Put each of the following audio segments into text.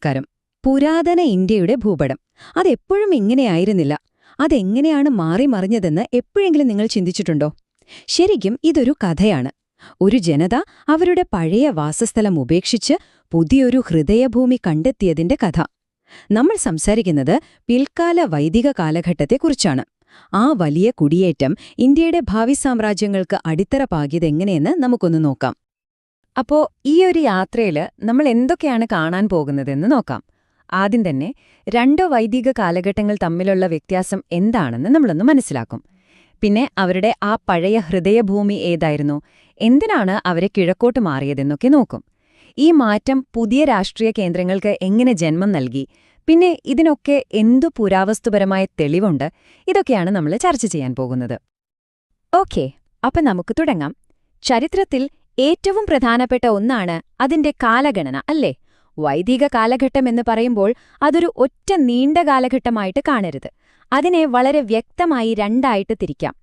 നമസ്കാരം. പുരാതന ഇന്ത്യയുടെ ഭൂപടം അതെപ്പോഴും ഇങ്ങനെയായിരുന്നില്ല. അതെങ്ങനെയാണ് മാറി മറിഞ്ഞതെന്ന് എപ്പോഴെങ്കിലും നിങ്ങൾ ചിന്തിച്ചിട്ടുണ്ടോ? ശരിക്കും ഇതൊരു കഥയാണ്. ഒരു ജനത അവരുടെ പഴയ വാസസ്ഥലം ഉപേക്ഷിച്ച് പുതിയൊരു ഹൃദയഭൂമി കണ്ടെത്തിയതിന്റെ കഥ. നമ്മൾ സംസാരിക്കുന്നത് പിൽക്കാല വൈദിക കാലഘട്ടത്തെക്കുറിച്ചാണ്. ആ വലിയ കുടിയേറ്റം ഇന്ത്യയുടെ ഭാവി സാമ്രാജ്യങ്ങൾക്ക് അടിത്തറ പാകിയതെങ്ങനെയെന്ന് നമുക്കൊന്ന് നോക്കാം. അപ്പോ ഈ ഒരു യാത്രയിൽ നമ്മൾ എന്തൊക്കെയാണ് കാണാൻ പോകുന്നതെന്ന് നോക്കാം. ആദ്യം തന്നെ രണ്ടോ വൈദിക കാലഘട്ടങ്ങൾ തമ്മിലുള്ള വ്യത്യാസം എന്താണെന്ന് നമ്മളൊന്ന് മനസ്സിലാക്കും. പിന്നെ അവരുടെ ആ പഴയ ഹൃദയഭൂമി ഏതായിരുന്നു, എന്തിനാണ് അവരെ കിഴക്കോട്ട് മാറിയതെന്നൊക്കെ നോക്കും. ഈ മാറ്റം പുതിയ രാഷ്ട്രീയ കേന്ദ്രങ്ങൾക്ക് എങ്ങനെ ജന്മം നൽകി, പിന്നെ ഇതിനൊക്കെ എന്തു പുരാവസ്തുപരമായ തെളിവുണ്ട്, ഇതൊക്കെയാണ് നമ്മൾ ചർച്ച ചെയ്യാൻ പോകുന്നത്. ഓക്കേ, അപ്പൊ നമുക്ക് തുടങ്ങാം. ചരിത്രത്തിൽ ഏറ്റവും പ്രധാനപ്പെട്ട ഒന്നാണ് അതിന്റെ കാലഗണന, അല്ലേ? വൈദിക കാലഘട്ടം എന്ന് പറയുമ്പോൾ അതൊരു ഒറ്റ നീണ്ട കാലഘട്ടമായിട്ട് കാണരുത്. അതിനെ വളരെ വ്യക്തമായി രണ്ടായിട്ട് തിരിക്കാം: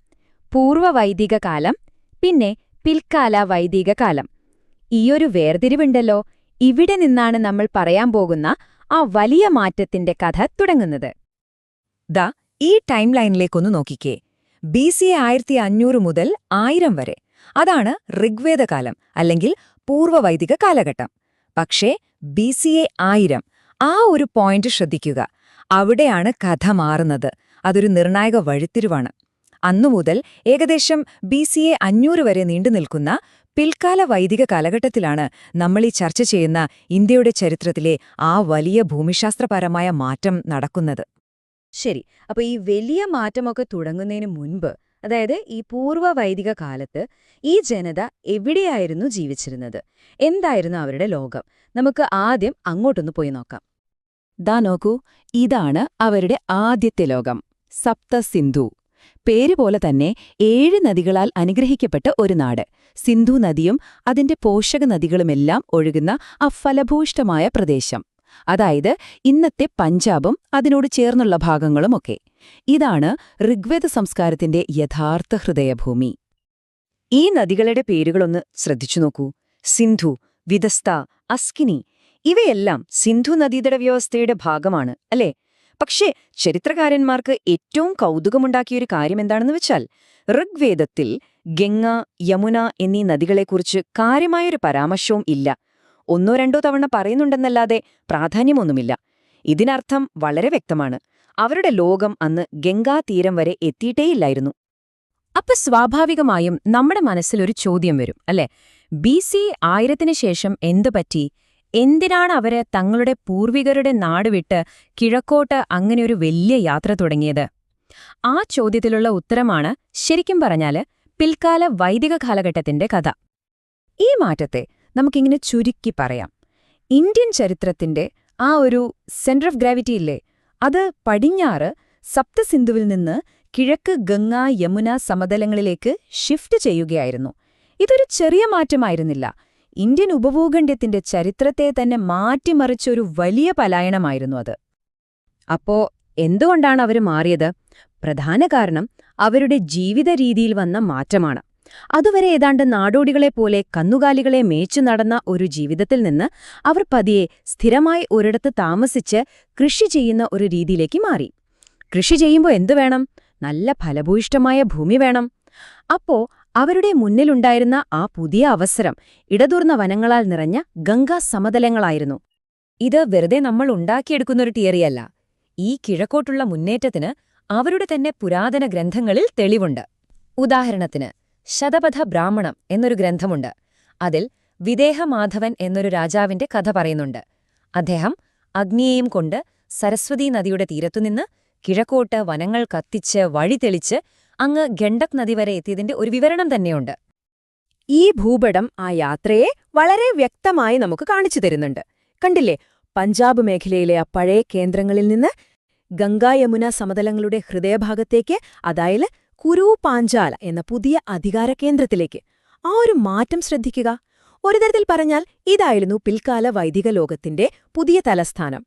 പൂർവ്വവൈദിക കാലം, പിന്നെ പിൽക്കാല വൈദിക കാലം. ഈയൊരു വേർതിരിവുണ്ടല്ലോ, ഇവിടെ നിന്നാണ് നമ്മൾ പറയാൻ പോകുന്ന ആ വലിയ മാറ്റത്തിന്റെ കഥ തുടങ്ങുന്നത്. ദാ ഈ ടൈം ലൈനിലേക്കൊന്ന് നോക്കിക്കേ. BC 1500 മുതൽ 1000 വരെ, അതാണ് ഋഗ്വേദകാലം അല്ലെങ്കിൽ പൂർവ്വവൈദിക കാലഘട്ടം. പക്ഷേ BC 1000, ആ ഒരു പോയിന്റ് ശ്രദ്ധിക്കുക. അവിടെയാണ് കഥ മാറുന്നത്. അതൊരു നിർണായക വഴിത്തിരിവാണ്. അന്നുമുതൽ ഏകദേശം BC 500 വരെ നീണ്ടുനിൽക്കുന്ന പിൽക്കാല വൈദിക കാലഘട്ടത്തിലാണ് നമ്മൾ ഈ ചർച്ച ചെയ്യുന്ന ഇന്ത്യയുടെ ചരിത്രത്തിലെ ആ വലിയ ഭൂമിശാസ്ത്രപരമായ മാറ്റം നടക്കുന്നത്. ശരി, അപ്പൊ ഈ വലിയ മാറ്റമൊക്കെ തുടങ്ങുന്നതിന് മുൻപ്, അതായത് ഈ പൂർവ്വവൈദിക കാലത്ത് ഈ ജനത എവിടെയായിരുന്നു ജീവിച്ചിരുന്നത്? എന്തായിരുന്നു അവരുടെ ലോകം? നമുക്ക് ആദ്യം അങ്ങോട്ടൊന്ന് പോയി നോക്കാം. ദാ നോക്കൂ, ഇതാണ് അവരുടെ ആദ്യത്തെ ലോകം, സപ്തസിന്ധു. പേരുപോലെ തന്നെ 7 നദികളാൽ അനുഗ്രഹിക്കപ്പെട്ട ഒരു നാട്. സിന്ധു നദിയും അതിന്റെ പോഷക നദികളുമെല്ലാം ഒഴുകുന്ന ആ ഫലഭൂയിഷ്ഠമായ പ്രദേശം. അതായത് ഇന്നത്തെ പഞ്ചാബും അതിനോട് ചേർന്നുള്ള ഭാഗങ്ങളുമൊക്കെ. ഇതാണ് ഋഗ്വേദ സംസ്കാരത്തിന്റെ യഥാർത്ഥ ഹൃദയഭൂമി. ഈ നദികളുടെ പേരുകളൊന്ന് ശ്രദ്ധിച്ചു നോക്കൂ. സിന്ധു, വിദസ്ത, അസ്കിനി, ഇവയെല്ലാം സിന്ധു നദീതട വ്യവസ്ഥയുടെ ഭാഗമാണ്, അല്ലേ? പക്ഷേ ചരിത്രകാരന്മാർക്ക് ഏറ്റവും കൗതുകമുണ്ടാക്കിയൊരു കാര്യം എന്താണെന്ന് വെച്ചാൽ, ഋഗ്വേദത്തിൽ ഗംഗ, യമുന എന്നീ നദികളെക്കുറിച്ച് കാര്യമായൊരു പരാമർശവും ഇല്ല. 1-2 തവണ പറയുന്നുണ്ടെന്നല്ലാതെ പ്രാധാന്യമൊന്നുമില്ല. ഇതിനർത്ഥം വളരെ വ്യക്തമാണ്: അവരുടെ ലോകം അന്ന് ഗംഗാതീരം വരെ എത്തിയിട്ടേയില്ലായിരുന്നു. അപ്പൊ സ്വാഭാവികമായും നമ്മുടെ മനസ്സിലൊരു ചോദ്യം വരും, അല്ലേ? BC 1000 ശേഷം എന്തുപറ്റി? എന്തിനാണ് അവര് തങ്ങളുടെ പൂർവികരുടെ നാട് വിട്ട് കിഴക്കോട്ട് അങ്ങനെയൊരു വലിയ യാത്ര തുടങ്ങിയത്? ആ ചോദ്യത്തിലുള്ള ഉത്തരമാണ് ശരിക്കും പറഞ്ഞാല് പിൽക്കാല വൈദിക കാലഘട്ടത്തിന്റെ കഥ. ഈ മാറ്റത്തെ നമുക്കിങ്ങനെ ചുരുക്കി പറയാം. ഇന്ത്യൻ ചരിത്രത്തിന്റെ ആ ഒരു സെന്റർ ഓഫ് ഗ്രാവിറ്റി ഇല്ലേ, അത് പടിഞ്ഞാറ് സപ്തസിന്ധുവിൽ നിന്ന് കിഴക്ക് ഗംഗ, യമുന സമതലങ്ങളിലേക്ക് ഷിഫ്റ്റ് ചെയ്യുകയായിരുന്നു. ഇതൊരു ചെറിയ മാറ്റമായിരുന്നില്ല. ഇന്ത്യൻ ഉപഭൂഖണ്ഡത്തിന്റെ ചരിത്രത്തെ തന്നെ മാറ്റിമറിച്ചൊരു വലിയ പലായനമായിരുന്നു അത്. അപ്പോ എന്തുകൊണ്ടാണ് അവർ മാറിയത്? പ്രധാന കാരണം അവരുടെ ജീവിത രീതിയിൽ വന്ന മാറ്റമാണ്. അതുവരെ ഏതാണ്ട് നാടോടികളെപ്പോലെ കന്നുകാലികളെ മേച്ചു നടന്ന ഒരു ജീവിതത്തിൽ നിന്ന് അവർ പതിയെ സ്ഥിരമായി ഒരിടത്ത് താമസിച്ച് കൃഷി ചെയ്യുന്ന ഒരു രീതിയിലേക്ക് മാറി. കൃഷി ചെയ്യുമ്പോൾ എന്തു വേണം? നല്ല ഫലഭൂയിഷ്ഠമായ ഭൂമി വേണം. അപ്പോ അവരുടെ മുന്നിലുണ്ടായിരുന്ന ആ പുതിയ അവസരം ഇടതൂർന്ന വനങ്ങളാൽ നിറഞ്ഞ ഗംഗാ സമതലങ്ങളായിരുന്നു. ഇത് വെറുതെ നമ്മൾ ഉണ്ടാക്കിയെടുക്കുന്നൊരു തിയറിയല്ല. ഈ കിഴക്കോട്ടുള്ള മുന്നേറ്റത്തിന് അവരുടെ തന്നെ പുരാതന ഗ്രന്ഥങ്ങളിൽ തെളിവുണ്ട്. ഉദാഹരണത്തിന് ശതപഥ ബ്രാഹ്മണം എന്നൊരു ഗ്രന്ഥമുണ്ട്. അതിൽ വിദേഹമാധവൻ എന്നൊരു രാജാവിന്റെ കഥ പറയുന്നുണ്ട്. അദ്ദേഹം അഗ്നിയെയും കൊണ്ട് സരസ്വതീ നദിയുടെ തീരത്തുനിന്ന് കിഴക്കോട്ട് വനങ്ങൾ കത്തിച്ച് വഴി തെളിച്ച് അങ്ങ് ഗണ്ഡക് നദി വരെ എത്തിയതിന്റെ ഒരു വിവരണം തന്നെയുണ്ട്. ഈ ഭൂപടം ആ യാത്രയെ വളരെ വ്യക്തമായി നമുക്ക് കാണിച്ചു തരുന്നുണ്ട്. കണ്ടില്ലേ, പഞ്ചാബ് മേഖലയിലെ ആ പഴയ കേന്ദ്രങ്ങളിൽ നിന്ന് ഗംഗാ യമുന സമതലങ്ങളുടെ ഹൃദയഭാഗത്തേക്ക്, അതായത് കുരു പാഞ്ചാല എന്ന പുതിയ അധികാര കേന്ദ്രത്തിലേക്ക്. ആ ഒരു മാറ്റം ശ്രദ്ധിക്കുക. ഒരു തരത്തിൽ പറഞ്ഞാൽ ഇതായിരുന്നു പിൽക്കാല വൈദിക ലോകത്തിന്റെ പുതിയ തലസ്ഥാനം.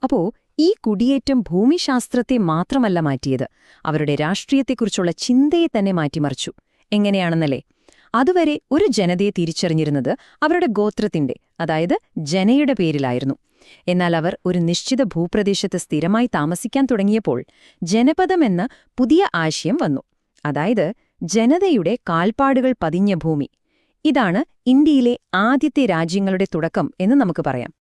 അപ്പോ ഈ കുടിയേറ്റം ഭൂമിശാസ്ത്രത്തെ മാത്രമല്ല മാറ്റിയത്, അവരുടെ രാഷ്ട്രീയത്തെക്കുറിച്ചുള്ള ചിന്തയെ തന്നെ മാറ്റിമറിച്ചു. എങ്ങനെയാണെന്നല്ലേ? അതുവരെ ഒരു ജനതയെ തിരിച്ചറിഞ്ഞിരുന്നത് അവരുടെ ഗോത്രത്തിന്റെ, അതായത് ജനയുടെ പേരിലായിരുന്നു. എന്നാൽ അവർ ഒരു നിശ്ചിത ഭൂപ്രദേശത്ത് സ്ഥിരമായി താമസിക്കാൻ തുടങ്ങിയപ്പോൾ ജനപദമെന്ന പുതിയ ആശയം വന്നു. അതായത് ജനതയുടെ കാൽപ്പാടുകൾ പതിഞ്ഞ ഭൂമി. ഇതാണ് ഇന്ത്യയിലെ ആദ്യത്തെ രാജ്യങ്ങളുടെ തുടക്കം എന്ന് നമുക്ക് പറയാം.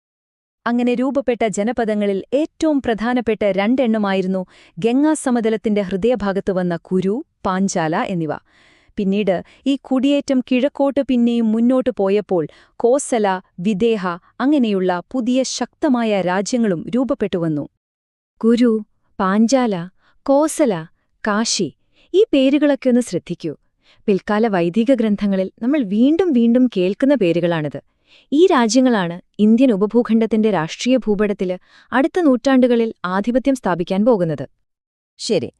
അങ്ങനെ രൂപപ്പെട്ട ജനപദങ്ങളിൽ ഏറ്റവും പ്രധാനപ്പെട്ട രണ്ടെണ്ണമായിരുന്നു ഗംഗാസമതലത്തിന്റെ ഹൃദയഭാഗത്ത് വന്ന കുരു, പാഞ്ചാല എന്നിവ. പിന്നീട് ഈ കുടിയേറ്റം കിഴക്കോട്ട് പിന്നെയും മുന്നോട്ടു പോയപ്പോൾ കോസല, വിദേഹ അങ്ങനെയുള്ള പുതിയ ശക്തമായ രാജ്യങ്ങളും രൂപപ്പെട്ടുവന്നു. കുരു, പാഞ്ചാല, കോസല, കാശി ഈ പേരുകളൊക്കെ ഒന്ന് ശ്രദ്ധിക്കൂ. പിൽക്കാല വൈദിക ഗ്രന്ഥങ്ങളിൽ നമ്മൾ വീണ്ടും വീണ്ടും കേൾക്കുന്ന പേരുകളാണിത്. ഈ രാജ്യങ്ങളാണ് ഇന്ത്യൻ ഉപഭൂഖണ്ഡത്തിന്റെ രാഷ്ട്രീയ ഭൂപടത്തില് അടുത്ത നൂറ്റാണ്ടുകളിൽ ആധിപത്യം സ്ഥാപിക്കാൻ പോകുന്നത്. ശരി,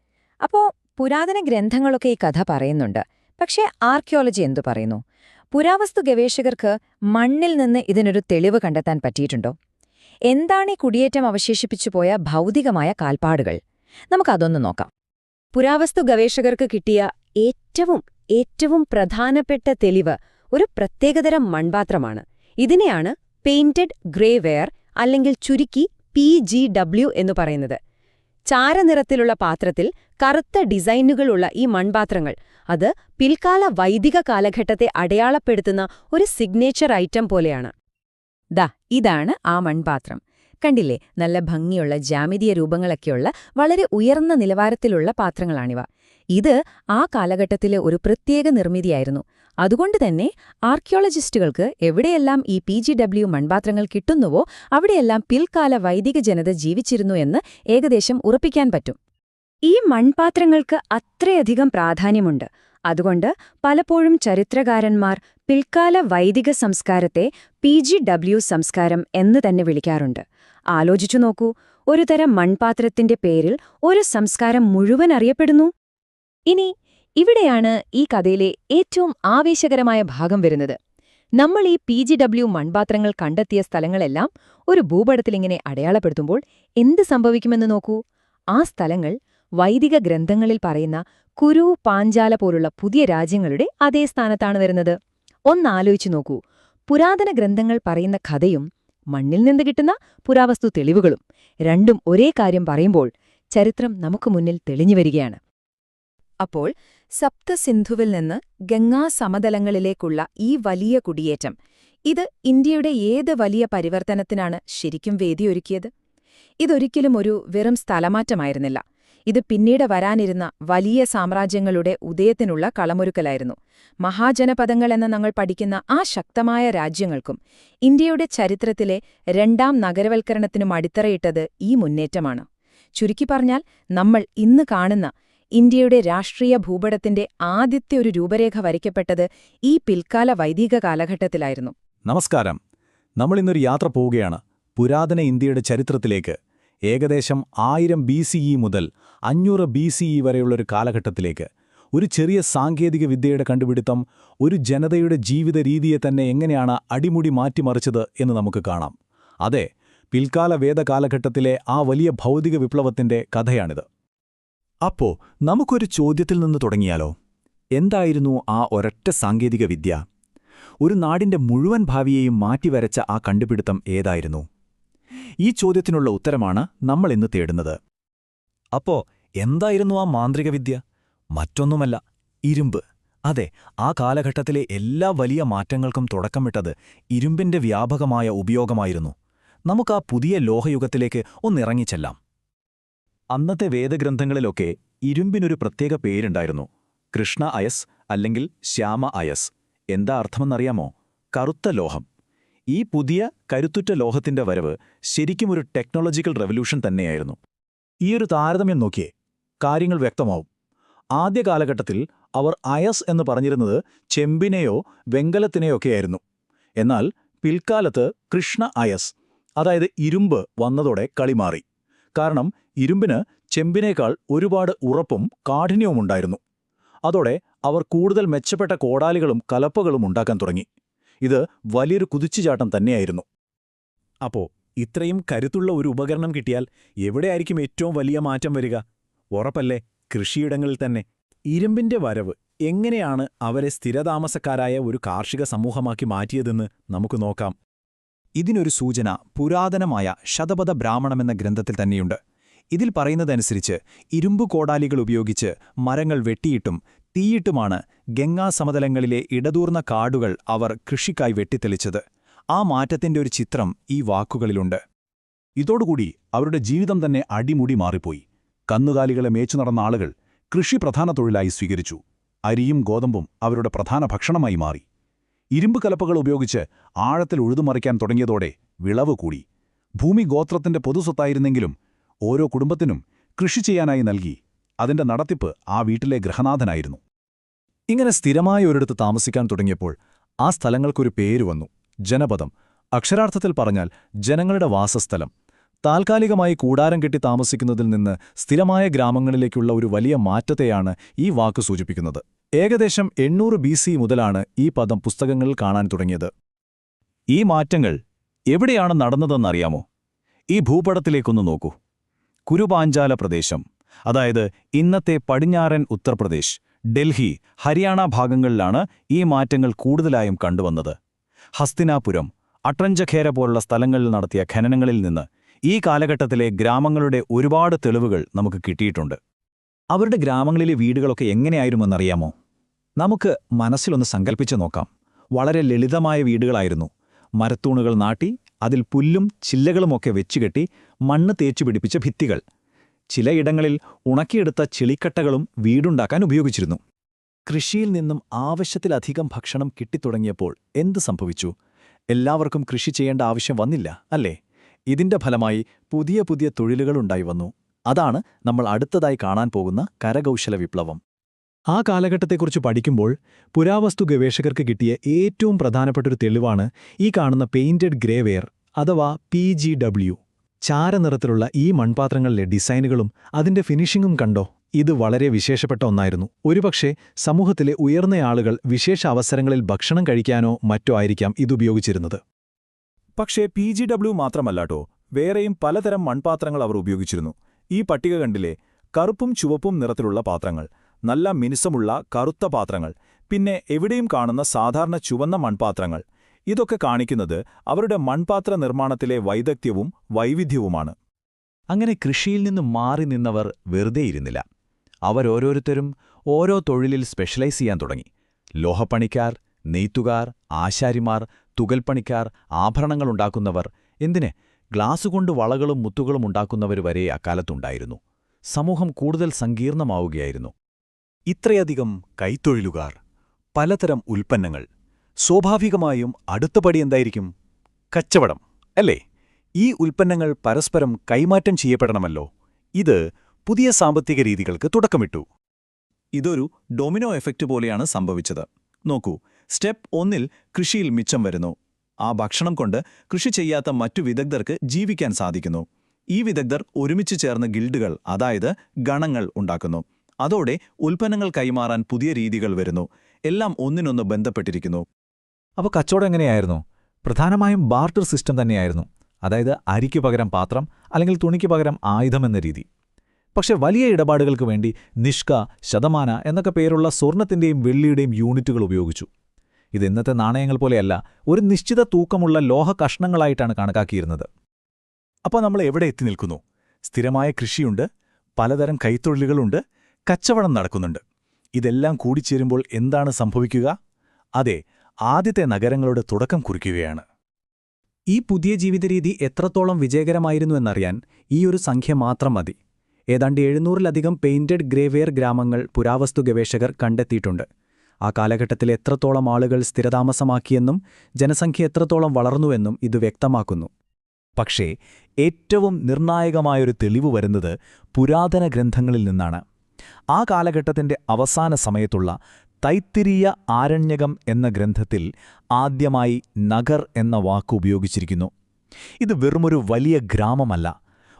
അപ്പോ പുരാതന ഗ്രന്ഥങ്ങളൊക്കെ ഈ കഥ പറയുന്നുണ്ട്. പക്ഷേ ആർക്കിയോളജി എന്തു പറയുന്നു? പുരാവസ്തു ഗവേഷകർക്ക് മണ്ണിൽ നിന്ന് ഇതിനൊരു തെളിവ് കണ്ടെത്താൻ പറ്റിയിട്ടുണ്ടോ? എന്താണ് ഈ കുടിയേറ്റം അവശേഷിപ്പിച്ചുപോയ ഭൗതികമായ കാൽപ്പാടുകൾ? നമുക്കതൊന്ന് നോക്കാം. പുരാവസ്തു ഗവേഷകർക്ക് കിട്ടിയ ഏറ്റവും പ്രധാനപ്പെട്ട തെളിവ് ഒരു പ്രത്യേകതരം മൺപാത്രമാണ്. ഇതിനെയാണ് പെയിന്റഡ് ഗ്രേ വെയർ അല്ലെങ്കിൽ ചുരുക്കി PGW എന്ന് പറയുന്നത്. ചാരനിറത്തിലുള്ള പാത്രത്തിൽ കറുത്ത ഡിസൈനുകളുള്ള ഈ മൺപാത്രങ്ങൾ അത് പിൽക്കാല വൈദിക കാലഘട്ടത്തെ അടയാളപ്പെടുത്തുന്ന ഒരു സിഗ്നേച്ചർ ഐറ്റം പോലെയാണ്. ഇതാണ് ആ മൺപാത്രം. കണ്ടില്ലേ, നല്ല ഭംഗിയുള്ള ജാമിതീയ രൂപങ്ങളൊക്കെയുള്ള വളരെ ഉയർന്ന നിലവാരത്തിലുള്ള പാത്രങ്ങളാണിവ. ഇത് ആ കാലഘട്ടത്തിലെ ഒരു പ്രത്യേക നിർമ്മിതിയായിരുന്നു. അതുകൊണ്ട് തന്നെ ആർക്കിയോളജിസ്റ്റുകൾക്ക് എവിടെയെല്ലാം ഈ PGW മൺപാത്രങ്ങൾ കിട്ടുന്നുവോ അവിടെയെല്ലാം പിൽക്കാല വൈദിക ജനത ജീവിച്ചിരുന്നു എന്ന് ഏകദേശം ഉറപ്പിക്കാൻ പറ്റും. ഈ മൺപാത്രങ്ങൾക്ക് അത്രയധികം പ്രാധാന്യമുണ്ട്. അതുകൊണ്ട് പലപ്പോഴും ചരിത്രകാരന്മാർ പിൽക്കാല വൈദിക സംസ്കാരത്തെ PGW സംസ്കാരം എന്ന് തന്നെ വിളിക്കാറുണ്ട്. ആലോചിച്ചു നോക്കൂ, ഒരു തരം മൺപാത്രത്തിന്റെ പേരിൽ ഒരു സംസ്കാരം മുഴുവൻ അറിയപ്പെടുന്നു. ഇനി ഇവിടെയാണ് ഈ കഥയിലെ ഏറ്റവും ആവേശകരമായ ഭാഗം വരുന്നത്. നമ്മൾ ഈ PGW മൺപാത്രങ്ങൾ കണ്ടെത്തിയ സ്ഥലങ്ങളെല്ലാം ഒരു ഭൂപടത്തിലിങ്ങനെ അടയാളപ്പെടുത്തുമ്പോൾ എന്ത് സംഭവിക്കുമെന്ന് നോക്കൂ. ആ സ്ഥലങ്ങൾ വൈദിക ഗ്രന്ഥങ്ങളിൽ പറയുന്ന കുരു, പാഞ്ചാല പോലുള്ള പുതിയ രാജ്യങ്ങളുടെ അതേ സ്ഥാനത്താണ് വരുന്നത്. ഒന്നാലോചിച്ചു നോക്കൂ, പുരാതന ഗ്രന്ഥങ്ങൾ പറയുന്ന കഥയും മണ്ണിൽ നിന്ന് കിട്ടുന്ന പുരാവസ്തു തെളിവുകളും രണ്ടും ഒരേ കാര്യം പറയുമ്പോൾ ചരിത്രം നമുക്ക് മുന്നിൽ തെളിഞ്ഞു വരികയാണ്. അപ്പോൾ സപ്തസിന്ധുവിൽ നിന്ന് ഗംഗാസമതലങ്ങളിലേക്കുള്ള ഈ വലിയ കുടിയേറ്റം, ഇത് ഇന്ത്യയുടെ ഏത് വലിയ പരിവർത്തനത്തിനാണ് ശരിക്കും വേദിയൊരുക്കിയത്? ഇതൊരിക്കലും ഒരു വെറും സ്ഥലമാറ്റമായിരുന്നില്ല. ഇത് പിന്നീട് വരാനിരുന്ന വലിയ സാമ്രാജ്യങ്ങളുടെ ഉദയത്തിനുള്ള കളമൊരുക്കലായിരുന്നു. മഹാജനപദങ്ങൾ എന്ന ഞങ്ങൾ പഠിക്കുന്ന ആ ശക്തമായ രാജ്യങ്ങൾക്കും ഇന്ത്യയുടെ ചരിത്രത്തിലെ രണ്ടാം നഗരവൽക്കരണത്തിനും അടിത്തറയിട്ടത് ഈ മുന്നേറ്റമാണ്. ചുരുക്കി പറഞ്ഞാൽ, നമ്മൾ ഇന്ന് കാണുന്ന ഇന്ത്യയുടെ രാഷ്ട്രീയ ഭൂപടത്തിന്റെ ആദ്യത്തെ ഒരു രൂപരേഖ വരയ്ക്കപ്പെട്ടത് ഈ പിൽക്കാല വൈദിക കാലഘട്ടത്തിലായിരുന്നു. നമസ്കാരം. നമ്മളിന്നൊരു യാത്ര പോവുകയാണ് പുരാതന ഇന്ത്യയുടെ ചരിത്രത്തിലേക്ക്. ഏകദേശം 1000 BCE മുതൽ 500 BCE വരെയുള്ളൊരു കാലഘട്ടത്തിലേക്ക്. ഒരു ചെറിയ സാങ്കേതിക വിദ്യയുടെ കണ്ടുപിടുത്തം ഒരു ജനതയുടെ ജീവിത രീതിയെ തന്നെ എങ്ങനെയാണ് അടിമുടി മാറ്റിമറിച്ചത് എന്ന് നമുക്ക് കാണാം. അതെ, പിൽക്കാല വേദകാലഘട്ടത്തിലെ ആ വലിയ ഭൗതിക വിപ്ലവത്തിന്റെ കഥയാണിത്. അപ്പോ നമുക്കൊരു ചോദ്യത്തിൽ നിന്ന് തുടങ്ങിയാലോ? എന്തായിരുന്നു ആ ഒരൊറ്റ സാങ്കേതിക വിദ്യ? ഒരു നാടിന്റെ മുഴുവൻ ഭാവിയെയും മാറ്റിവരച്ച ആ കണ്ടുപിടുത്തം ഏതായിരുന്നു? ഈ ചോദ്യത്തിനുള്ള ഉത്തരമാണ് നമ്മൾ ഇന്ന് തേടുന്നത്. അപ്പോ എന്തായിരുന്നു ആ മാന്ത്രിക വിദ്യ? മറ്റൊന്നുമല്ല, ഇരുമ്പ്. അതെ, ആ കാലഘട്ടത്തിലെ എല്ലാ വലിയ മാറ്റങ്ങൾക്കും തുടക്കമിട്ടത് ഇരുമ്പിന്റെ വ്യാപകമായ ഉപയോഗമായിരുന്നു. നമുക്കാ പുതിയ ലോഹയുഗത്തിലേക്ക് ഒന്നിറങ്ങിച്ചെല്ലാം. അന്നത്തെ വേദഗ്രന്ഥങ്ങളിലൊക്കെ ഇരുമ്പിനൊരു പ്രത്യേക പേരുണ്ടായിരുന്നു. കൃഷ്ണ അയസ് അല്ലെങ്കിൽ ശ്യാമ അയസ്. എന്താ അർത്ഥമെന്നറിയാമോ? കറുത്ത ലോഹം. ഈ പുതിയ കരുത്തുറ്റ ലോഹത്തിന്റെ വരവ് ശരിക്കും ഒരു ടെക്നോളജിക്കൽ റെവല്യൂഷൻ തന്നെയായിരുന്നു. ഈയൊരു താരതമ്യം നോക്കിയേ, കാര്യങ്ങൾ വ്യക്തമാവും. ആദ്യ കാലഘട്ടത്തിൽ അവർ അയസ് എന്ന് പറഞ്ഞിരുന്നത് ചെമ്പിനെയോ വെങ്കലത്തിനെയൊക്കെയായിരുന്നു. എന്നാൽ പിൽക്കാലത്ത് കൃഷ്ണ അയസ്, അതായത് ഇരുമ്പ് വന്നതോടെ കളി മാറി. കാരണം ഇരുമ്പിന് ചെമ്പിനേക്കാൾ ഒരുപാട് ഉറപ്പും കാഠിന്യവുമുണ്ടായിരുന്നു. അതോടെ അവർ കൂടുതൽ മെച്ചപ്പെട്ട കോടാലികളും കലപ്പകളും ഉണ്ടാക്കാൻ തുടങ്ങി. ഇത് വലിയൊരു കുതിച്ചുചാട്ടം തന്നെയായിരുന്നു. അപ്പോ ഇത്രയും കരുത്തുള്ള ഒരു ഉപകരണം കിട്ടിയാൽ എവിടെയായിരിക്കും ഏറ്റവും വലിയ മാറ്റം വരിക? ഉറപ്പല്ലേ, കൃഷിയിടങ്ങളിൽ തന്നെ. ഇരുമ്പിന്റെ വരവ് എങ്ങനെയാണ് അവരെ സ്ഥിരതാമസക്കാരായ ഒരു കാർഷിക സമൂഹമാക്കി മാറ്റിയതെന്ന് നമുക്ക് നോക്കാം. ഇതിനൊരു സൂചന പുരാതനമായ ശതപഥ ബ്രാഹ്മണമെന്ന ഗ്രന്ഥത്തിൽ തന്നെയുണ്ട്. ഇതിൽ പറയുന്നതനുസരിച്ച് ഇരുമ്പു കോടാലികൾ ഉപയോഗിച്ച് മരങ്ങൾ വെട്ടിയിട്ടും തീയിട്ടുമാണ് ഗംഗാസമതലങ്ങളിലെ ഇടതൂർന്ന കാടുകൾ അവർ കൃഷിക്കായി വെട്ടിത്തെളിച്ചത്. ആ മാറ്റത്തിന്റെ ഒരു ചിത്രം ഈ വാക്കുകളിലുണ്ട്. ഇതോടുകൂടി അവരുടെ ജീവിതം തന്നെ അടിമുടി മാറിപ്പോയി. കന്നുകാലികളെ മേച്ചു നടന്ന ആളുകൾ കൃഷി പ്രധാന തൊഴിലായി സ്വീകരിച്ചു. അരിയും ഗോതമ്പും അവരുടെ പ്രധാന ഭക്ഷണമായി മാറി. ഇരുമ്പ് കലപ്പകൾ ഉപയോഗിച്ച് ആഴത്തിൽ ഉഴുതുമറിക്കാൻ തുടങ്ങിയതോടെ വിളവ് കൂടി. ഭൂമി ഗോത്രത്തിന്റെ പൊതുസ്വത്തായിരുന്നെങ്കിലും ഓരോ കുടുംബത്തിനും കൃഷി ചെയ്യാനായി നൽകി. അതിന്റെ നടത്തിപ്പ് ആ വീട്ടിലെ ഗൃഹനാഥനായിരുന്നു. ഇങ്ങനെ സ്ഥിരമായ ഒരിടത്ത് താമസിക്കാൻ തുടങ്ങിയപ്പോൾ ആ സ്ഥലങ്ങൾക്കൊരു പേര് വന്നു: ജനപദം. അക്ഷരാർത്ഥത്തിൽ പറഞ്ഞാൽ ജനങ്ങളുടെ വാസസ്ഥലം. താൽക്കാലികമായി കൂടാരം കെട്ടി താമസിക്കുന്നതിൽ നിന്ന് സ്ഥിരമായ ഗ്രാമങ്ങളിലേക്കുള്ള ഒരു വലിയ മാറ്റത്തെയാണ് ഈ വാക്ക് സൂചിപ്പിക്കുന്നത്. ഏകദേശം 800 BC മുതലാണ് ഈ പദം പുസ്തകങ്ങളിൽ കാണാൻ തുടങ്ങിയത്. ഈ മാറ്റങ്ങൾ എവിടെയാണ് നടന്നതെന്നറിയാമോ? ഈ ഭൂപടത്തിലേക്കൊന്ന് നോക്കൂ. കുരുപാഞ്ചാല പ്രദേശം, അതായത് ഇന്നത്തെ പടിഞ്ഞാറൻ ഉത്തർപ്രദേശ്, ഡൽഹി, ഹരിയാന ഭാഗങ്ങളിലാണ് ഈ മാറ്റങ്ങൾ കൂടുതലായും കണ്ടുവന്നത്. ഹസ്തിനാപുരം, അട്രഞ്ചഖേര പോലുള്ള സ്ഥലങ്ങളിൽ നടത്തിയ ഖനനങ്ങളിൽ നിന്ന് ഈ കാലഘട്ടത്തിലെ ഗ്രാമങ്ങളുടെ ഒരുപാട് തെളിവുകൾ നമുക്ക് കിട്ടിയിട്ടുണ്ട്. അവരുടെ ഗ്രാമങ്ങളിലെ വീടുകളൊക്കെ എങ്ങനെയായിരുമെന്നറിയാമോ? നമുക്ക് മനസ്സിലൊന്ന് സങ്കല്പിച്ചു നോക്കാം. വളരെ ലളിതമായ വീടുകളായിരുന്നു. മരത്തൂണുകൾ നാട്ടി അതിൽ പുല്ലും ചില്ലകളുമൊക്കെ വെച്ചുകെട്ടി മണ്ണ് തേച്ചുപിടിപ്പിച്ച ഭിത്തികൾ. ചിലയിടങ്ങളിൽ ഉണക്കിയെടുത്ത ചെളിക്കട്ടകളും വീടുണ്ടാക്കാൻ ഉപയോഗിച്ചിരുന്നു. കൃഷിയിൽ നിന്നും ആവശ്യത്തിലധികം ഭക്ഷണം കിട്ടിത്തുടങ്ങിയപ്പോൾ എന്ത് സംഭവിച്ചു? എല്ലാവർക്കും കൃഷി ചെയ്യേണ്ട ആവശ്യം വന്നില്ല, അല്ലേ? ഇതിന്റെ ഫലമായി പുതിയ പുതിയ തൊഴിലുകളുണ്ടായി വന്നു. അതാണ് നമ്മൾ അടുത്തതായി കാണാൻ പോകുന്ന കരകൗശല വിപ്ലവം. ആ കാലഘട്ടത്തെക്കുറിച്ച് പഠിക്കുമ്പോൾ പുരാവസ്തു ഗവേഷകർക്ക് കിട്ടിയ ഏറ്റവും പ്രധാനപ്പെട്ടൊരു തെളിവാണ് ഈ കാണുന്ന പെയിന്റഡ് ഗ്രേവെയർ അഥവാ PGW. ചാരനിറത്തിലുള്ള ഈ മൺപാത്രങ്ങളിലെ ഡിസൈനുകളും അതിന്റെ ഫിനിഷിംഗും കണ്ടോ? ഇത് വളരെ വിശേഷപ്പെട്ട ഒന്നായിരുന്നു. ഒരുപക്ഷെ സമൂഹത്തിലെ ഉയർന്നയാളുകൾ വിശേഷ അവസരങ്ങളിൽ ഭക്ഷണം കഴിക്കാനോ മറ്റോ ആയിരിക്കാം ഇതുപയോഗിച്ചിരുന്നത്. പക്ഷേ PGW മാത്രമല്ലാട്ടോ, വേറെയും പലതരം മൺപാത്രങ്ങൾ അവർ ഉപയോഗിച്ചിരുന്നു. ഈ പട്ടിക കണ്ടില്ലേ? കറുപ്പും ചുവപ്പും നിറത്തിലുള്ള പാത്രങ്ങൾ, നല്ല മിനുസമുള്ള കറുത്ത പാത്രങ്ങൾ, പിന്നെ എവിടെയും കാണുന്ന സാധാരണ ചുവന്ന മൺപാത്രങ്ങൾ. ഇതൊക്കെ കാണിക്കുന്നത് അവരുടെ മൺപാത്ര നിർമ്മാണത്തിലെ വൈദഗ്ധ്യവും വൈവിധ്യവുമാണ്. അങ്ങനെ കൃഷിയിൽ നിന്ന് മാറി നിന്നവർ വെറുതെയിരുന്നില്ല. അവരോരോരുത്തരും ഓരോ തൊഴിലിൽ സ്പെഷ്യലൈസ് ചെയ്യാൻ തുടങ്ങി. ലോഹപ്പണിക്കാർ, നെയ്ത്തുകാർ, ആശാരിമാർ, തുകൽപ്പണിക്കാർ, ആഭരണങ്ങളുണ്ടാക്കുന്നവർ, എന്തിന് ഗ്ലാസുകൊണ്ട് വളകളും മുത്തുകളും ഉണ്ടാക്കുന്നവർ വരെ അക്കാലത്തുണ്ടായിരുന്നു. സമൂഹം കൂടുതൽ സങ്കീർണമാവുകയായിരുന്നു. ഇത്രയധികം കൈത്തൊഴിലുകാർ, പലതരം ഉൽപ്പന്നങ്ങൾ. സ്വാഭാവികമായും അടുത്തപടി എന്തായിരിക്കും? കച്ചവടം, അല്ലേ? ഈ ഉൽപ്പന്നങ്ങൾ പരസ്പരം കൈമാറ്റം ചെയ്യപ്പെടണമല്ലോ. ഇത് പുതിയ സാമ്പത്തിക രീതികൾക്ക് തുടക്കമിട്ടു. ഇതൊരു ഡൊമിനോ എഫക്റ്റ് പോലെയാണ് സംഭവിച്ചത്. നോക്കൂ, സ്റ്റെപ്പ് 1 കൃഷിയിൽ മിച്ചം വരുന്നു. ആ ഭക്ഷണം കൊണ്ട് കൃഷി ചെയ്യാത്ത മറ്റു വിദഗ്ധർക്ക് ജീവിക്കാൻ സാധിക്കുന്നു. ഈ വിദഗ്ധർ ഒരുമിച്ച് ചേർന്ന് ഗിൽഡുകൾ, അതായത് ഗണങ്ങൾ ഉണ്ടാക്കുന്നു. അതോടെ ഉൽപ്പന്നങ്ങൾ കൈമാറാൻ പുതിയ രീതികൾ വരുന്നു. എല്ലാം ഒന്നിനൊന്ന് ബന്ധപ്പെട്ടിരിക്കുന്നു. അപ്പോൾ കച്ചവടം എങ്ങനെയായിരുന്നു? പ്രധാനമായും ബാർട്ടർ സിസ്റ്റം തന്നെയായിരുന്നു. അതായത് അരിക്കു പകരം പാത്രം, അല്ലെങ്കിൽ തുണിക്ക് പകരം ആയുധമെന്ന രീതി. പക്ഷെ വലിയ ഇടപാടുകൾക്ക് വേണ്ടി നിഷ്ക, ശതമാന എന്നൊക്കെ പേരുള്ള സ്വർണത്തിന്റെയും വെള്ളിയുടെയും യൂണിറ്റുകൾ ഉപയോഗിച്ചു. ഇത് ഇന്നത്തെ നാണയങ്ങൾ പോലെയല്ല, ഒരു നിശ്ചിത തൂക്കമുള്ള ലോഹ കഷ്ണങ്ങളായിട്ടാണ് കണക്കാക്കിയിരുന്നത്. അപ്പോൾ നമ്മൾ എവിടെ എത്തി നിൽക്കുന്നു? സ്ഥിരമായ കൃഷിയുണ്ട്, പലതരം കൈത്തൊഴിലുകളുണ്ട്, കച്ചവടം നടക്കുന്നുണ്ട്. ഇതെല്ലാം കൂടിച്ചേരുമ്പോൾ എന്താണ് സംഭവിക്കുക? അതെ, ആദ്യത്തെ നഗരങ്ങളുടെ തുടക്കം കുറിക്കുകയാണ്. ഈ പുതിയ ജീവിതരീതി എത്രത്തോളം വിജയകരമായിരുന്നു എന്നറിയാൻ ഈ ഒരു സംഖ്യ മാത്രം മതി. ഏതാണ്ട് 700-ലധികം പെയിന്റഡ് ഗ്രേവെയർ ഗ്രാമങ്ങൾ പുരാവസ്തു ഗവേഷകർ കണ്ടെത്തിയിട്ടുണ്ട്. ആ കാലഘട്ടത്തിൽ എത്രത്തോളം ആളുകൾ സ്ഥിരതാമസമാക്കിയെന്നും ജനസംഖ്യ എത്രത്തോളം വളർന്നുവെന്നും ഇത് വ്യക്തമാക്കുന്നു. പക്ഷേ ഏറ്റവും നിർണായകമായൊരു തെളിവ് വരുന്നത് പുരാതന ഗ്രന്ഥങ്ങളിൽ നിന്നാണ്. ആ കാലഘട്ടത്തിന്റെ അവസാന സമയത്തുള്ള തൈത്തിരീയ ആരണ്യകം എന്ന ഗ്രന്ഥത്തിൽ ആദ്യമായി നഗർ എന്ന വാക്ക് ഉപയോഗിച്ചിരിക്കുന്നു. ഇത് വെറുമൊരു വലിയ ഗ്രാമമല്ല,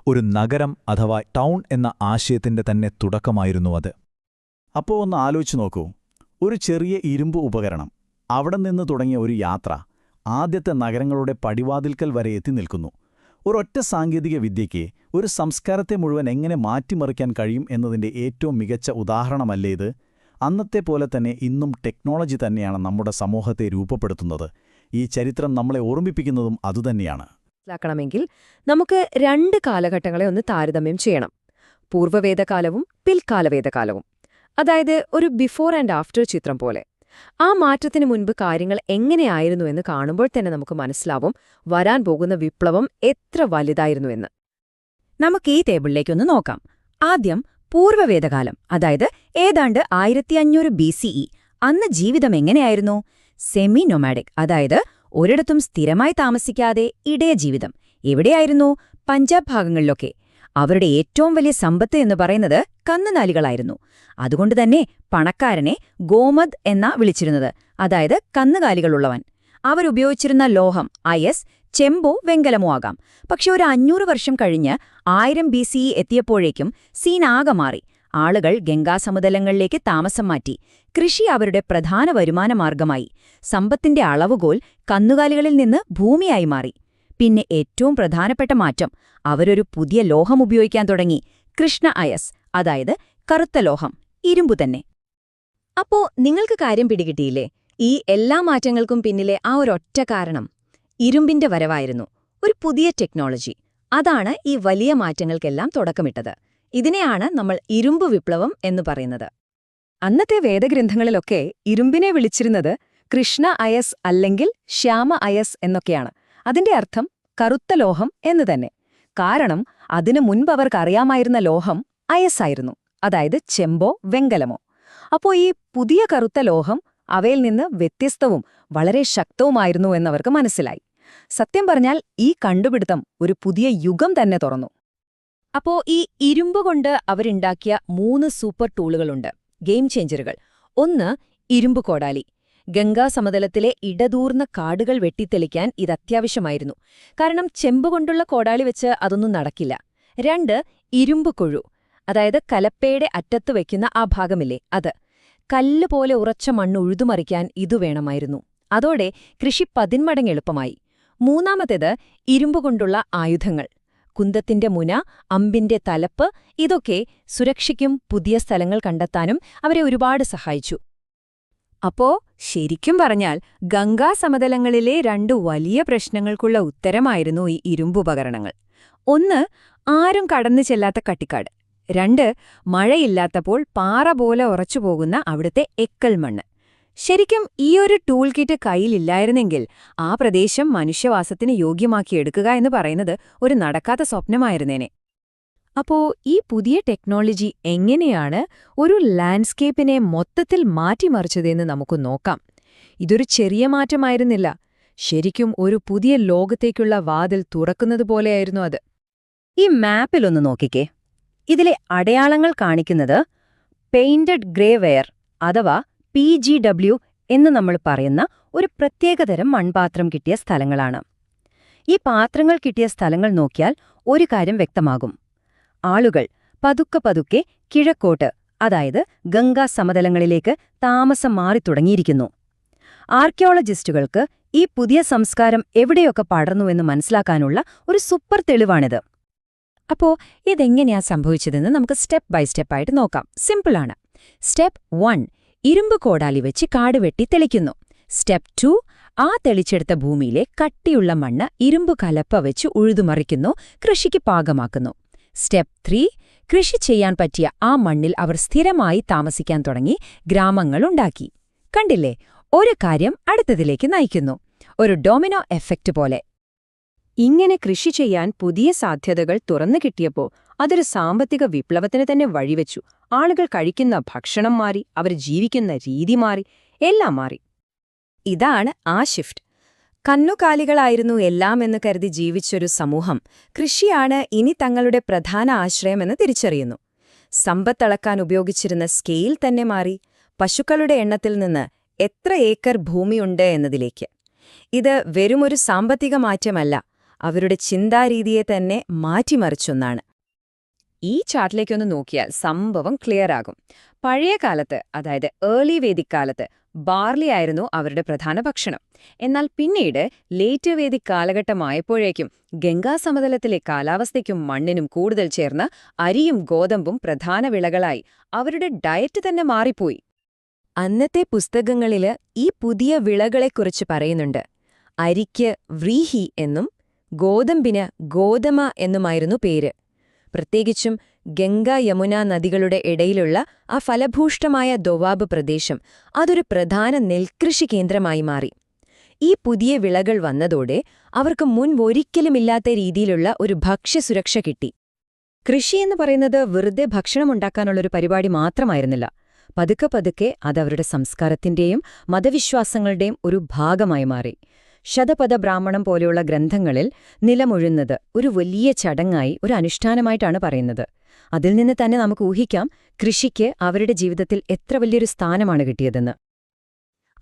ഒരു നഗരം അഥവാ ടൗൺ എന്ന ആശയത്തിന്റെ തന്നെ തുടക്കമായിരുന്നു അത്. അപ്പോൾ ഒന്ന് ആലോചിച്ചു നോക്കൂ, ഒരു ചെറിയ ഇരുമ്പ് ഉപകരണം, അവിടെ നിന്ന് തുടങ്ങിയ ഒരു യാത്ര ആദ്യത്തെ നഗരങ്ങളുടെ പടിവാതിൽക്കൽ വരെ എത്തി നിൽക്കുന്നു. ഒരൊറ്റ സാങ്കേതിക വിദ്യയ്ക്ക് ഒരു സംസ്കാരത്തെ മുഴുവൻ എങ്ങനെ മാറ്റിമറിക്കാൻ കഴിയും എന്നതിൻ്റെ ഏറ്റവും മികച്ച ഉദാഹരണമല്ലേ ഇത്? അന്നത്തെ പോലെ തന്നെ ഇന്നും ടെക്നോളജി തന്നെയാണ് നമ്മുടെ സമൂഹത്തെ രൂപപ്പെടുത്തുന്നത്. ഈ ചരിത്രം നമ്മളെ ഓർമ്മിപ്പിക്കുന്നതും അതുതന്നെയാണ്. മനസ്സിലാക്കണമെങ്കിൽ നമുക്ക് 2 കാലഘട്ടങ്ങളെ ഒന്ന് താരതമ്യം ചെയ്യണം. പൂർവ്വവേദകാലവും പിൽക്കാലവേദകാലവും. അതായത് ഒരു ബിഫോർ ആൻഡ് ആഫ്റ്റർ ചിത്രം പോലെ. ആ മാറ്റത്തിന് മുൻപ് കാര്യങ്ങൾ എങ്ങനെയായിരുന്നു എന്ന് കാണുമ്പോൾ തന്നെ നമുക്ക് മനസ്സിലാവും വരാൻ പോകുന്ന വിപ്ലവം എത്ര വലുതായിരുന്നുവെന്ന്. നമുക്ക് ഈ ടേബിളിലേക്കൊന്ന് നോക്കാം. ആദ്യം പൂർവ്വവേദകാലം, അതായത് ഏതാണ്ട് 1500 BCE. അന്ന് ജീവിതം എങ്ങനെയായിരുന്നു? സെമി നൊമാഡിക്, അതായത് ഒരിടത്തും സ്ഥിരമായി താമസിക്കാതെ ഇടയജീവിതം. എവിടെയായിരുന്നു? പഞ്ചാബ് ഭാഗങ്ങളിലൊക്കെ. അവരുടെ ഏറ്റവും വലിയ സമ്പത്ത് എന്ന് പറയുന്നത് കന്നുകാലികളായിരുന്നു. അതുകൊണ്ടുതന്നെ പണക്കാരനെ ഗോമദ് എന്നാ വിളിച്ചിരുന്നത്, അതായത് കന്നുകാലികളുള്ളവൻ. അവരുപയോഗിച്ചിരുന്ന ലോഹം അയസ്, ചെമ്പോ വെങ്കലമോ ആകാം. പക്ഷെ ഒരു 500 വർഷം കഴിഞ്ഞ് 1000 BCE എത്തിയപ്പോഴേക്കും സീനാകെ മാറി. ആളുകൾ ഗംഗാസമതലങ്ങളിലേക്ക് താമസം മാറ്റി. കൃഷി അവരുടെ പ്രധാന വരുമാനമാർഗമായി. സമ്പത്തിന്റെ അളവുകോൽ കന്നുകാലികളിൽ നിന്ന് ഭൂമിയായി മാറി. പിന്നെ ഏറ്റവും പ്രധാനപ്പെട്ട മാറ്റം, അവരൊരു പുതിയ ലോഹം ഉപയോഗിക്കാൻ തുടങ്ങി, കൃഷ്ണ അയസ്, അതായത് കറുത്ത ലോഹം, ഇരുമ്പു തന്നെ. അപ്പോ നിങ്ങൾക്ക് കാര്യം പിടികിട്ടിയില്ലേ? ഈ എല്ലാ മാറ്റങ്ങൾക്കും പിന്നിലെ ആ ഒരൊറ്റ കാരണം ഇരുമ്പിന്റെ വരവായിരുന്നു. ഒരു പുതിയ ടെക്നോളജി. അതാണ് ഈ വലിയ മാറ്റങ്ങൾക്കെല്ലാം തുടക്കമിട്ടത്. ഇതിനെയാണ് നമ്മൾ ഇരുമ്പ് വിപ്ലവം എന്ന് പറയുന്നത്. അന്നത്തെ വേദഗ്രന്ഥങ്ങളിലൊക്കെ ഇരുമ്പിനെ വിളിച്ചിരുന്നത് കൃഷ്ണ അയസ് അല്ലെങ്കിൽ ശ്യാമ അയസ് എന്നൊക്കെയാണ്. അതിന്റെ അർത്ഥം കറുത്ത ലോഹം എന്ന് തന്നെ. കാരണം അതിനു മുൻപ് അവർക്കറിയാമായിരുന്ന ലോഹം അയസായിരുന്നു, അതായത് ചെമ്പോ വെങ്കലമോ. അപ്പോ ഈ പുതിയ കറുത്ത ലോഹം അവയിൽ നിന്ന് വ്യത്യസ്തവും വളരെ ശക്തവുമായിരുന്നു എന്നവർക്ക് മനസ്സിലായി. സത്യം പറഞ്ഞാൽ ഈ കണ്ടുപിടുത്തം ഒരു പുതിയ യുഗം തന്നെ തുറന്നു. അപ്പോ ഈ ഇരുമ്പ് കൊണ്ട് അവരുണ്ടാക്കിയ 3 സൂപ്പർ ടൂളുകളുണ്ട്, ഗെയിം ചേഞ്ചറുകൾ. ഒന്ന്, ഇരുമ്പ് കോടാലി. ഗംഗാസമതലത്തിലെ ഇടതൂർന്ന കാടുകൾ വെട്ടിത്തെളിക്കാൻ ഇത് അത്യാവശ്യമായിരുന്നു. കാരണം ചെമ്പ് കൊണ്ടുള്ള കോടാലി വെച്ച് അതൊന്നും നടക്കില്ല. 2, ഇരുമ്പ് കൊഴു. അതായത് കലപ്പയുടെ അറ്റത്ത് വയ്ക്കുന്ന ആ ഭാഗമില്ലേ, അത്. കല്ല് പോലെ ഉറച്ച മണ്ണ് ഉഴുതുമറിക്കാൻ ഇതു വേണമായിരുന്നു. അതോടെ കൃഷി 10 മടങ്ങ് എളുപ്പമായി. മൂന്നാമത്തേത് ഇരുമ്പുകൊണ്ടുള്ള ആയുധങ്ങൾ. കുന്തത്തിന്റെ മുന, അമ്പിന്റെ തലപ്പ്, ഇതൊക്കെ സുരക്ഷയ്ക്കും പുതിയ സ്ഥലങ്ങൾ കണ്ടെത്താനും അവരെ ഒരുപാട് സഹായിച്ചു. അപ്പോ ശരിക്കും പറഞ്ഞാൽ ഗംഗാസമതലങ്ങളിലെ 2 വലിയ പ്രശ്നങ്ങൾക്കുള്ള ഉത്തരമായിരുന്നു ഈ ഇരുമ്പുപകരണങ്ങൾ. ഒന്ന്, ആരും കടന്നു ചെല്ലാത്ത കട്ടിക്കാട്. 2, മഴയില്ലാത്തപ്പോൾ പാറ പോലെ ഉറച്ചുപോകുന്ന അവിടുത്തെ എക്കൽ മണ്ണ്. ശരിക്കും ഈയൊരു ടൂൾ കിറ്റ് കയ്യിലില്ലായിരുന്നെങ്കിൽ ആ പ്രദേശം മനുഷ്യവാസത്തിന് യോഗ്യമാക്കിയെടുക്കുക എന്ന് പറയുന്നത് ഒരു നടക്കാത്ത സ്വപ്നമായിരുന്നേനെ. അപ്പോ ഈ പുതിയ ടെക്നോളജി എങ്ങനെയാണ് ഒരു ലാൻഡ്സ്കേപ്പിനെ മൊത്തത്തിൽ മാറ്റിമറിച്ചതെന്ന് നമുക്ക് നോക്കാം. ഇതൊരു ചെറിയ മാറ്റമായിരുന്നില്ല. ശരിക്കും ഒരു പുതിയ ലോകത്തേക്കുള്ള വാതിൽ തുറക്കുന്നതുപോലെയായിരുന്നു അത്. ഈ മാപ്പിലൊന്ന് നോക്കിക്കേ. ഇതിലെ അടയാളങ്ങൾ കാണിക്കുന്നത് പെയിന്റഡ് ഗ്രേ വെയർ അഥവാ PGW എന്ന് നമ്മൾ പറയുന്ന ഒരു പ്രത്യേകതരം മൺപാത്രം കിട്ടിയ സ്ഥലങ്ങളാണ്. ഈ പാത്രങ്ങൾ കിട്ടിയ സ്ഥലങ്ങൾ നോക്കിയാൽ ഒരു കാര്യം വ്യക്തമാകും. ആളുകൾ പതുക്കെ പതുക്കെ കിഴക്കോട്ട്, അതായത് ഗംഗാ സമതലങ്ങളിലേക്ക് താമസം മാറിത്തുടങ്ങിയിരിക്കുന്നു. ആർക്കിയോളജിസ്റ്റുകൾക്ക് ഈ പുതിയ സംസ്കാരം എവിടെയൊക്കെ പടർന്നുവെന്ന് മനസ്സിലാക്കാനുള്ള ഒരു സൂപ്പർ തെളിവാണിത്. അപ്പോ ഇതെങ്ങനെയാ സംഭവിച്ചതെന്ന് നമുക്ക് സ്റ്റെപ്പ് ബൈ സ്റ്റെപ്പായിട്ട് നോക്കാം. സിമ്പിളാണ്. സ്റ്റെപ്പ് 1, ഇരുമ്പ് കോടാലി വെച്ച് കാട് വെട്ടി തെളിക്കുന്നു. സ്റ്റെപ്പ് 2, ആ തെളിച്ചെടുത്ത ഭൂമിയിലെ കട്ടിയുള്ള മണ്ണ് ഇരുമ്പ് കലപ്പ വെച്ച് ഉഴുതുമറിക്കുന്നു, കൃഷിക്ക് പാകമാക്കുന്നു. സ്റ്റെപ്പ് 3, കൃഷി ചെയ്യാൻ പറ്റിയ ആ മണ്ണിൽ അവർ സ്ഥിരമായി താമസിക്കാൻ തുടങ്ങി, ഗ്രാമങ്ങളുണ്ടാക്കി. കണ്ടില്ലേ, ഒരു കാര്യം അടുത്തതിലേക്ക് നയിക്കുന്നു. ഒരു ഡൊമിനോ എഫക്റ്റ് പോലെ. ഇങ്ങനെ കൃഷി ചെയ്യാൻ പുതിയ സാധ്യതകൾ തുറന്നു കിട്ടിയപ്പോൾ അതൊരു സാമ്പത്തിക വിപ്ലവത്തിന് തന്നെ വഴിവെച്ചു. ആളുകൾ കഴിക്കുന്ന ഭക്ഷണം മാറി, അവർ ജീവിക്കുന്ന രീതി മാറി, എല്ലാം മാറി. ഇതാണ് ആ ഷിഫ്റ്റ്. കന്നുകാലികളായിരുന്നു എല്ലാം എന്ന് കരുതി ജീവിച്ചൊരു സമൂഹം കൃഷിയാണ് ഇനി തങ്ങളുടെ പ്രധാന ആശ്രയമെന്ന് തിരിച്ചറിയുന്നു. സമ്പത്തളക്കാൻ ഉപയോഗിച്ചിരുന്ന സ്കെയിൽ തന്നെ മാറി, പശുക്കളുടെ എണ്ണത്തിൽ നിന്ന് എത്ര ഏക്കർ ഭൂമിയുണ്ട് എന്നതിലേക്ക്. ഇത് വെറുമൊരു സാമ്പത്തിക മാറ്റമല്ല, അവരുടെ ചിന്താരീതിയെ തന്നെ മാറ്റിമറിച്ചൊന്നാണ്. ഈ ചാർട്ടിലേക്കൊന്ന് നോക്കിയാൽ സംഭവം ക്ലിയറാകും. പഴയ കാലത്ത്, അതായത് ഏർലി വേദിക് കാലത്ത്, ബാർലി ആയിരുന്നു അവരുടെ പ്രധാന ഭക്ഷണം. എന്നാൽ പിന്നീട് ലേറ്റ് വേദിക് കാലഘട്ടമായപ്പോഴേക്കും ഗംഗാസമതലത്തിലെ കാലാവസ്ഥയ്ക്കും മണ്ണിനും കൂടുതൽ ചേർന്ന് അരിയും ഗോതമ്പും പ്രധാന വിളകളായി. അവരുടെ ഡയറ്റ് തന്നെ മാറിപ്പോയി. അന്നത്തെ പുസ്തകങ്ങളില് ഈ പുതിയ വിളകളെക്കുറിച്ച് പറയുന്നുണ്ട്. അരിക്ക് വ്രീഹി എന്നും ഗോതമ്പിന് ഗോതമ എന്നുമായിരുന്നു പേര്. പ്രത്യേകിച്ചും ഗംഗ യമുന നദികളുടെ ഇടയിലുള്ള ആ ഫലഭൂഷ്ടമായ ദോവാബ് പ്രദേശം അതൊരു പ്രധാന നെൽകൃഷി കേന്ദ്രമായി മാറി. ഈ പുതിയ വിളകൾ വന്നതോടെ അവർക്ക് മുൻപൊരിക്കലുമില്ലാത്ത രീതിയിലുള്ള ഒരു ഭക്ഷ്യസുരക്ഷ കിട്ടി. കൃഷിയെന്ന് പറയുന്നത് വെറുതെ ഭക്ഷണമുണ്ടാക്കാനുള്ളൊരു പരിപാടി മാത്രമായിരുന്നില്ല. പതുക്കെ പതുക്കെ അതവരുടെ സംസ്കാരത്തിന്റെയും മതവിശ്വാസങ്ങളുടെയും ഒരു ഭാഗമായി മാറി. ശതപഥ ബ്രാഹ്മണം പോലെയുള്ള ഗ്രന്ഥങ്ങളിൽ നിലമൊഴുന്നത് ഒരു വലിയ ചടങ്ങായി, ഒരു അനുഷ്ഠാനമായിട്ടാണ് പറയുന്നത്. അതിൽ നിന്ന് തന്നെ നമുക്ക് ഊഹിക്കാം കൃഷിക്ക് അവരുടെ ജീവിതത്തിൽ എത്ര വലിയൊരു സ്ഥാനമാണ് കിട്ടിയതെന്ന്.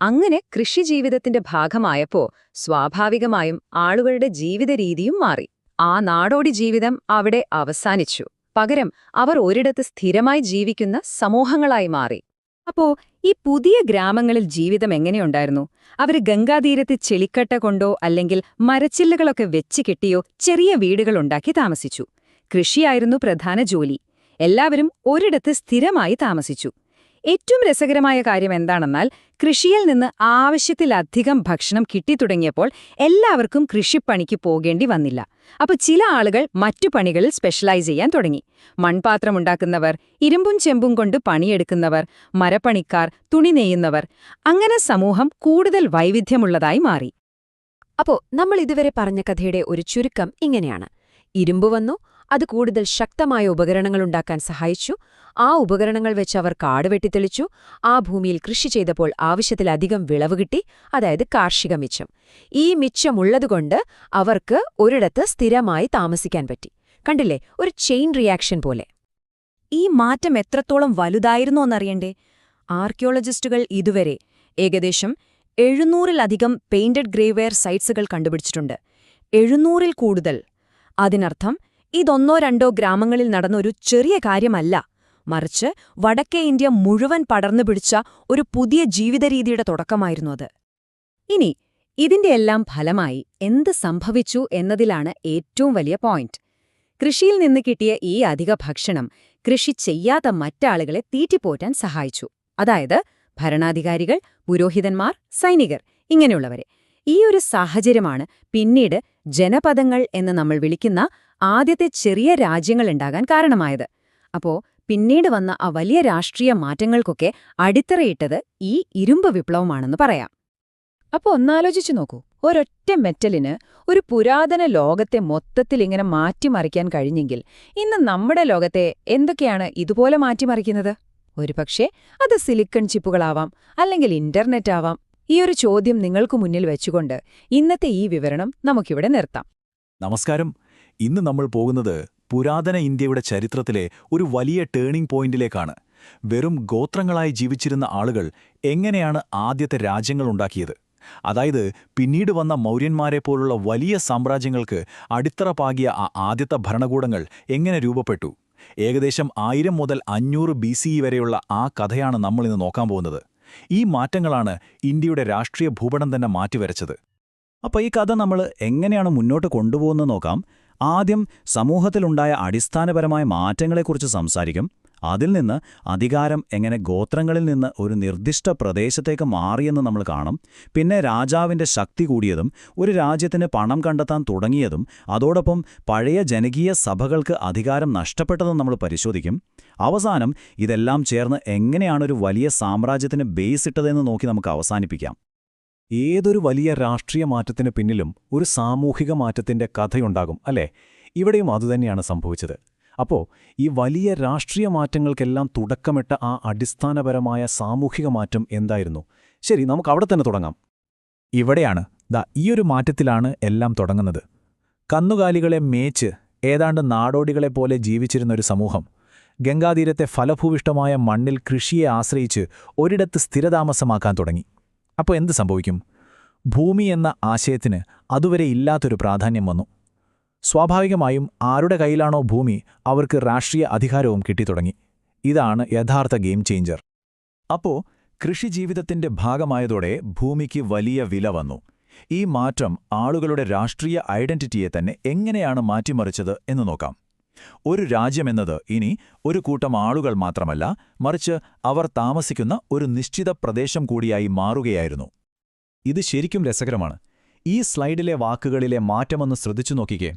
അങ്ങനെ കൃഷിജീവിതത്തിന്റെ ഭാഗമായപ്പോ സ്വാഭാവികമായും ആളുകളുടെ ജീവിതരീതിയും മാറി. ആ നാടോടി ജീവിതം അവിടെ അവസാനിച്ചു. പകരം അവർ ഒരിടത്ത് സ്ഥിരമായി ജീവിക്കുന്ന സമൂഹങ്ങളായി മാറി. അപ്പോ ഈ പുതിയ ഗ്രാമങ്ങളിൽ ജീവിതം എങ്ങനെയുണ്ടായിരുന്നു? അവര് ഗംഗാതീരത്ത് ചെളിക്കട്ട കൊണ്ടോ അല്ലെങ്കിൽ മരച്ചില്ലകളൊക്കെ വെച്ച് കെട്ടിയോ ചെറിയ വീടുകളുണ്ടാക്കി താമസിച്ചു. കൃഷിയായിരുന്നു പ്രധാന ജോലി. എല്ലാവരും ഒരിടത്ത് സ്ഥിരമായി താമസിച്ചു. ഏറ്റവും രസകരമായ കാര്യം എന്താണെന്നാൽ കൃഷിയിൽ നിന്ന് ആവശ്യത്തിലധികം ഭക്ഷണം കിട്ടിത്തുടങ്ങിയപ്പോൾ എല്ലാവർക്കും കൃഷിപ്പണിക്ക് പോകേണ്ടി വന്നില്ല. അപ്പോൾ ചില ആളുകൾ മറ്റു പണികളിൽ സ്പെഷ്യലൈസ് ചെയ്യാൻ തുടങ്ങി. മൺപാത്രമുണ്ടാക്കുന്നവർ, ഇരുമ്പും ചെമ്പും കൊണ്ട് പണിയെടുക്കുന്നവർ, മരപ്പണിക്കാർ, തുണി നെയ്യുന്നവർ, അങ്ങനെ സമൂഹം കൂടുതൽ വൈവിധ്യമുള്ളതായി മാറി. അപ്പോൾ നമ്മൾ ഇതുവരെ പറഞ്ഞ കഥയുടെ ഒരു ചുരുക്കം ഇങ്ങനെയാണ്. ഇരുമ്പ് വന്നു, അത് കൂടുതൽ ശക്തമായ ഉപകരണങ്ങളുണ്ടാക്കാൻ സഹായിച്ചു. ആ ഉപകരണങ്ങൾ വെച്ച് അവർ കാട് വെട്ടിത്തെളിച്ചു. ആ ഭൂമിയിൽ കൃഷി ചെയ്തപ്പോൾ ആവശ്യത്തിലധികം വിളവ് കിട്ടി, അതായത് കാർഷിക മിച്ചം. ഈ മിച്ചമുള്ളതുകൊണ്ട് അവർക്ക് ഒരിടത്ത് സ്ഥിരമായി താമസിക്കാൻ പറ്റി. കണ്ടില്ലേ, ഒരു ചെയിൻ റിയാക്ഷൻ പോലെ. ഈ മാറ്റം എത്രത്തോളം വലുതായിരുന്നോ എന്നറിയണ്ടേ? ആർക്കിയോളജിസ്റ്റുകൾ ഇതുവരെ ഏകദേശം 700-ലധികം പെയിന്റഡ് ഗ്രേവെയർ സൈറ്റ്സുകൾ കണ്ടുപിടിച്ചിട്ടുണ്ട്. 700-ൽ കൂടുതൽ. അതിനർത്ഥം ഇതൊന്നോ രണ്ടോ ഗ്രാമങ്ങളിൽ നടന്ന ഒരു ചെറിയ കാര്യമല്ല, മറിച്ച് വടക്കേ ഇന്ത്യ മുഴുവൻ പടർന്നു പിടിച്ച ഒരു പുതിയ ജീവിതരീതിയുടെ തുടക്കമായിരുന്നു അത്. ഇനി ഇതിന്റെയെല്ലാം ഫലമായി എന്ത് സംഭവിച്ചു എന്നതിലാണ് ഏറ്റവും വലിയ പോയിന്റ്. കൃഷിയിൽ നിന്ന് കിട്ടിയ ഈ അധിക ഭക്ഷണം കൃഷി ചെയ്യാത്ത മറ്റാളുകളെ തീറ്റിപ്പോറ്റാൻ സഹായിച്ചു. അതായത് ഭരണാധികാരികൾ, പുരോഹിതന്മാർ, സൈനികർ, ഇങ്ങനെയുള്ളവരെ. ഈ ഒരു സാഹചര്യമാണ് പിന്നീട് ജനപദങ്ങൾ എന്ന് നമ്മൾ വിളിക്കുന്ന ആദ്യത്തെ ചെറിയ രാജ്യങ്ങളുണ്ടാകാൻ കാരണമായത്. അപ്പോ പിന്നീട് വന്ന ആ വലിയ രാഷ്ട്രീയ മാറ്റങ്ങൾക്കൊക്കെ അടിത്തറയിട്ടത് ഈ ഇരുമ്പ് വിപ്ലവമാണെന്ന് പറയാം. അപ്പോ ഒന്നാലോചിച്ചു നോക്കൂ, ഒരൊറ്റ മെറ്റലിന് ഒരു പുരാതന ലോകത്തെ മൊത്തത്തിൽ ഇങ്ങനെ മാറ്റിമറിക്കാൻ കഴിഞ്ഞെങ്കിൽ ഇന്ന് നമ്മുടെ ലോകത്തെ എന്തൊക്കെയാണ് ഇതുപോലെ മാറ്റിമറിക്കുന്നത്? ഒരുപക്ഷേ അത് സിലിക്കൺ ചിപ്പുകളാവാം, അല്ലെങ്കിൽ ഇന്റർനെറ്റ് ആവാം. ഈ ഒരു ചോദ്യം നിങ്ങൾക്കു മുന്നിൽ വെച്ചുകൊണ്ട് ഇന്നത്തെ ഈ വിവരണം നമുക്കിവിടെ നിർത്താം. നമസ്കാരം. ഇന്ന് നമ്മൾ പോകുന്നത് പുരാതന ഇന്ത്യയുടെ ചരിത്രത്തിലെ ഒരു വലിയ ടേണിംഗ് പോയിന്റിലേക്കാണ്. വെറും ഗോത്രങ്ങളായി ജീവിച്ചിരുന്ന ആളുകൾ എങ്ങനെയാണ് ആദ്യത്തെ രാജ്യങ്ങളുണ്ടാക്കിയത്? അതായത് പിന്നീട് വന്ന മൗര്യന്മാരെപ്പോലുള്ള വലിയ സാമ്രാജ്യങ്ങൾക്ക് അടിത്തറ പാകിയ ആ ആദ്യത്തെ ഭരണകൂടങ്ങൾ എങ്ങനെ രൂപപ്പെട്ടു? ഏകദേശം 1000 മുതൽ 500 BCE വരെയുള്ള ആ കഥയാണ് നമ്മളിന്ന് നോക്കാൻ പോകുന്നത്. ഈ മാറ്റങ്ങളാണ് ഇന്ത്യയുടെ രാഷ്ട്രീയ ഭൂപടം തന്നെ മാറ്റിവരച്ചത്. അപ്പോൾ ഈ കഥ നമ്മൾ എങ്ങനെയാണ് മുന്നോട്ട് കൊണ്ടുപോകുന്നത് നോക്കാം. ആദ്യം സമൂഹത്തിലുണ്ടായ അടിസ്ഥാനപരമായ മാറ്റങ്ങളെക്കുറിച്ച് സംസാരിക്കും. അതിൽ നിന്ന് അധികാരം എങ്ങനെ ഗോത്രങ്ങളിൽ നിന്ന് ഒരു നിർദ്ദിഷ്ട പ്രദേശത്തേക്ക് മാറിയെന്ന് നമ്മൾ കാണും. പിന്നെ രാജാവിൻ്റെ ശക്തി കൂടിയതും ഒരു രാജ്യത്തിന് പണം കണ്ടെത്താൻ തുടങ്ങിയതും അതോടൊപ്പം പഴയ ജനകീയ സഭകൾക്ക് അധികാരം നഷ്ടപ്പെട്ടതും നമ്മൾ പരിശോധിക്കും. അവസാനം ഇതെല്ലാം ചേർന്ന് എങ്ങനെയാണൊരു വലിയ സാമ്രാജ്യത്തിന് ബേസ് ഇട്ടതെന്ന് നോക്കി നമുക്ക് അവസാനിപ്പിക്കാം. ഏതൊരു വലിയ രാഷ്ട്രീയ മാറ്റത്തിന് പിന്നിലും ഒരു സാമൂഹിക മാറ്റത്തിൻ്റെ കഥയുണ്ടാകും, അല്ലേ? ഇവിടെയും അതുതന്നെയാണ് സംഭവിച്ചത്. അപ്പോൾ ഈ വലിയ രാഷ്ട്രീയ മാറ്റങ്ങൾക്കെല്ലാം തുടക്കമിട്ട ആ അടിസ്ഥാനപരമായ സാമൂഹിക മാറ്റം എന്തായിരുന്നു? ശരി, നമുക്ക് അവിടെ തന്നെ തുടങ്ങാം. ഇവിടെയാണ്, ഈയൊരു മാറ്റത്തിലാണ് എല്ലാം തുടങ്ങുന്നത്. കന്നുകാലികളെ മേച്ച് ഏതാണ്ട് നാടോടികളെപ്പോലെ ജീവിച്ചിരുന്നൊരു സമൂഹം ഗംഗാതീരത്തെ ഫലഭൂവിഷ്ടമായ മണ്ണിൽ കൃഷിയെ ആശ്രയിച്ച് ഒരിടത്ത് സ്ഥിരതാമസമാക്കാൻ തുടങ്ങി. അപ്പോൾ എന്ത് സംഭവിക്കും? ഭൂമി എന്ന ആശയത്തിന് അതുവരെ ഇല്ലാത്തൊരു പ്രാധാന്യം വന്നു. സ്വാഭാവികമായും ആരുടെ കയ്യിലാണോ ഭൂമി, അവർക്ക് രാഷ്ട്രീയ അധികാരവും കിട്ടിത്തുടങ്ങി. ഇതാണ് യഥാർത്ഥ ഗെയിം ചേഞ്ചർ. അപ്പോൾ കൃഷിജീവിതത്തിന്റെ ഭാഗമായതോടെ ഭൂമിക്ക് വലിയ വില വന്നു. ഈ മാറ്റം ആളുകളുടെ രാഷ്ട്രീയ ഐഡന്റിറ്റിയെ തന്നെ എങ്ങനെയാണ് മാറ്റിമറിച്ചത് എന്ന് നോക്കാം. ഒരു രാജ്യമെന്നത് ഇനി ഒരു കൂട്ടം ആളുകൾ മാത്രമല്ല, മറിച്ച് അവർ താമസിക്കുന്ന ഒരു നിശ്ചിത പ്രദേശം കൂടിയായി മാറുകയായിരുന്നു. ഇത് ശരിക്കും രസകരമാണ്. ഈ സ്ലൈഡിലെ വാക്കുകളിലെ മാറ്റമൊന്ന് ശ്രദ്ധിച്ചു നോക്കിക്കേ.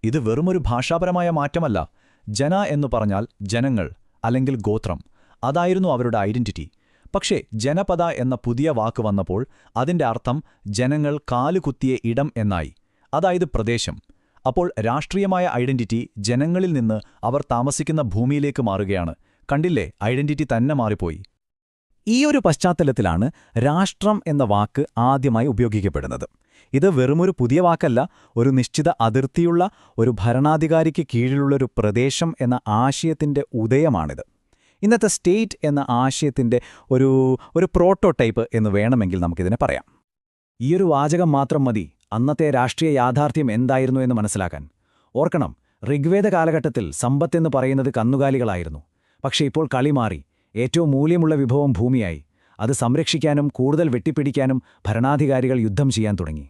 ഇത് വെറുമൊരു ഭാഷാപരമായ മാറ്റമല്ല. ജന എന്നു പറഞ്ഞാൽ ജനങ്ങൾ അല്ലെങ്കിൽ ഗോത്രം, അതായിരുന്നു അവരുടെ ഐഡന്റിറ്റി. പക്ഷേ ജനപദ എന്ന പുതിയ വാക്ക് വന്നപ്പോൾ അതിന്റെ അർത്ഥം ജനങ്ങൾ കാലുകുത്തിയ ഇടം എന്നായി, അതായത് പ്രദേശം. അപ്പോൾ രാഷ്ട്രീയമായ ഐഡന്റിറ്റി ജനങ്ങളിൽ നിന്ന് അവർ താമസിക്കുന്ന ഭൂമിയിലേക്ക് മാറുകയാണ്. കണ്ടില്ലേ, ഐഡന്റിറ്റി തന്നെ മാറിപ്പോയി. ഈയൊരു പശ്ചാത്തലത്തിലാണ് രാഷ്ട്രം എന്ന വാക്ക് ആദ്യമായി ഉപയോഗിക്കപ്പെടുന്നത്. ഇത് വെറുമൊരു പുതിയ വാക്കല്ല, ഒരു നിശ്ചിത അതിർത്തിയുള്ള ഒരു ഭരണാധികാരിക്ക് കീഴിലുള്ളൊരു പ്രദേശം എന്ന ആശയത്തിന്റെ ഉദയമാണിത്. ഇന്നത്തെ സ്റ്റേറ്റ് എന്ന ആശയത്തിന്റെ ഒരു പ്രോട്ടോടൈപ്പ് എന്ന് വേണമെങ്കിൽ നമുക്കിതിനെ പറയാം. ഈയൊരു വാചകം മാത്രം മതി അന്നത്തെ രാഷ്ട്രീയ യാഥാർത്ഥ്യം എന്തായിരുന്നു എന്ന് മനസ്സിലാക്കാൻ. ഓർക്കണം, ഋഗ്വേദ കാലഘട്ടത്തിൽ സമ്പത്തെന്ന് പറയുന്നത് കന്നുകാലികളായിരുന്നു. പക്ഷേ ഇപ്പോൾ കളി മാറി. ഏറ്റവും മൂല്യമുള്ള വിഭവം ഭൂമിയായി. അത് സംരക്ഷിക്കാനും കൂടുതൽ വെട്ടിപ്പിടിക്കാനും ഭരണാധികാരികൾ യുദ്ധം ചെയ്യാൻ തുടങ്ങി.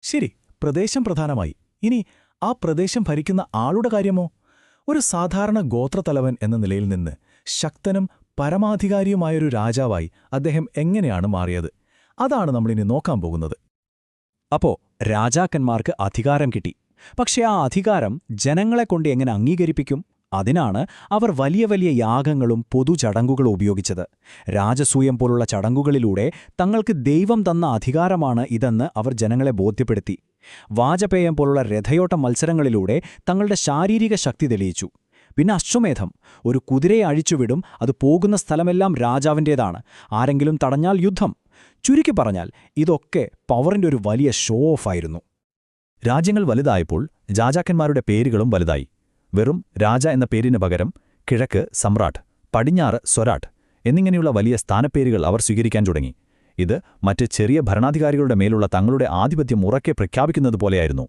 ശരി, പ്രദേശം പ്രധാനമായി. ഇനി ആ പ്രദേശം ഭരിക്കുന്ന ആളുടെ കാര്യമോ? ഒരു സാധാരണ ഗോത്രത്തലവൻ എന്ന നിലയിൽ നിന്ന് ശക്തനും പരമാധികാരിയുമായൊരു രാജാവായി അദ്ദേഹം എങ്ങനെയാണ് മാറിയത്? അതാണ് നമ്മളിനി നോക്കാൻ പോകുന്നത്. അപ്പോ രാജാക്കന്മാർക്ക് അധികാരം കിട്ടി. പക്ഷേ ആ അധികാരം ജനങ്ങളെക്കൊണ്ട് എങ്ങനെ അംഗീകരിപ്പിക്കും? അതിനാണ് അവർ വലിയ വലിയ യാഗങ്ങളും പൊതുചടങ്ങുകളും ഉപയോഗിച്ചത്. രാജസൂയം പോലുള്ള ചടങ്ങുകളിലൂടെ തങ്ങൾക്ക് ദൈവം തന്ന അധികാരമാണ് ഇതെന്ന് അവർ ജനങ്ങളെ ബോധ്യപ്പെടുത്തി. വാജപേയം പോലുള്ള രഥയോട്ട മത്സരങ്ങളിലൂടെ തങ്ങളുടെ ശാരീരിക ശക്തി തെളിയിച്ചു. പിന്നെ അശ്വമേധം, ഒരു കുതിരയെ അഴിച്ചുവിടും, അത് പോകുന്ന സ്ഥലമെല്ലാം രാജാവിൻ്റേതാണ്. ആരെങ്കിലും തടഞ്ഞാൽ യുദ്ധം. ചുരുക്കി പറഞ്ഞാൽ ഇതൊക്കെ പവറിന്റെ ഒരു വലിയ ഷോ ഓഫ് ആയിരുന്നു. രാജ്യങ്ങൾ വലുതായപ്പോൾ രാജാക്കന്മാരുടെ പേരുകളും വലുതായി. വെറും രാജ എന്ന പേരിന് പകരം കിഴക്ക് സമ്രാട്ട്, പടിഞ്ഞാറ് സ്വരാട്ട് എന്നിങ്ങനെയുള്ള വലിയ സ്ഥാനപ്പേരുകൾ അവർ സ്വീകരിക്കാൻ തുടങ്ങി. ഇത് മറ്റ് ചെറിയ ഭരണാധികാരികളുടെ മേലുള്ള തങ്ങളുടെ ആധിപത്യം ഉറക്കെ പ്രഖ്യാപിക്കുന്നതുപോലെയായിരുന്നു.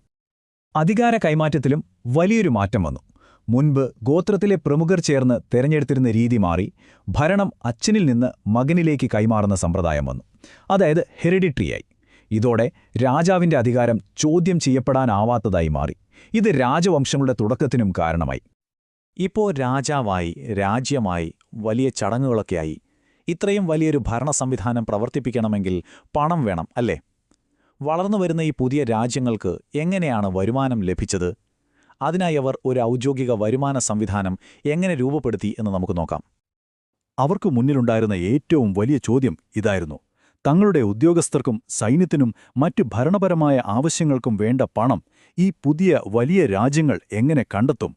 അധികാര കൈമാറ്റത്തിലും വലിയൊരു മാറ്റം വന്നു. മുൻപ് ഗോത്രത്തിലെ പ്രമുഖർ ചേർന്ന് തെരഞ്ഞെടുത്തിരുന്ന രീതി മാറി. ഭരണം അച്ഛനിൽ നിന്ന് മകനിലേക്ക് കൈമാറുന്ന സമ്പ്രദായം വന്നു. അതായത് ഹെറിഡിറ്ററിയായി. ഇതോടെ രാജാവിന്റെ അധികാരം ചോദ്യം ചെയ്യപ്പെടാനാവാത്തതായി മാറി. ഇത് രാജവംശങ്ങളുടെ തുടക്കത്തിനും കാരണമായി. ഇപ്പോൾ രാജാവായി, രാജ്യമായി, വലിയ ചടങ്ങുകളൊക്കെയായി. ഇത്രയും വലിയൊരു ഭരണ സംവിധാനം പ്രവർത്തിപ്പിക്കണമെങ്കിൽ പണം വേണം, അല്ലേ? വളർന്നുവരുന്ന ഈ പുതിയ രാജ്യങ്ങൾക്ക് എങ്ങനെയാണ് വരുമാനം ലഭിച്ചത്? അതിനായി അവർ ഒരു ഔദ്യോഗിക വരുമാന സംവിധാനം എങ്ങനെ രൂപപ്പെടുത്തി എന്ന് നമുക്ക് നോക്കാം. അവർക്ക് മുന്നിലുണ്ടായിരുന്ന ഏറ്റവും വലിയ ചോദ്യം ഇതായിരുന്നു: തങ്ങളുടെ ഉദ്യോഗസ്ഥർക്കും സൈന്യത്തിനും മറ്റു ഭരണപരമായ ആവശ്യങ്ങൾക്കും വേണ്ട പണം ഈ പുതിയ വലിയ രാജ്യങ്ങൾ എങ്ങനെ കണ്ടെത്തും?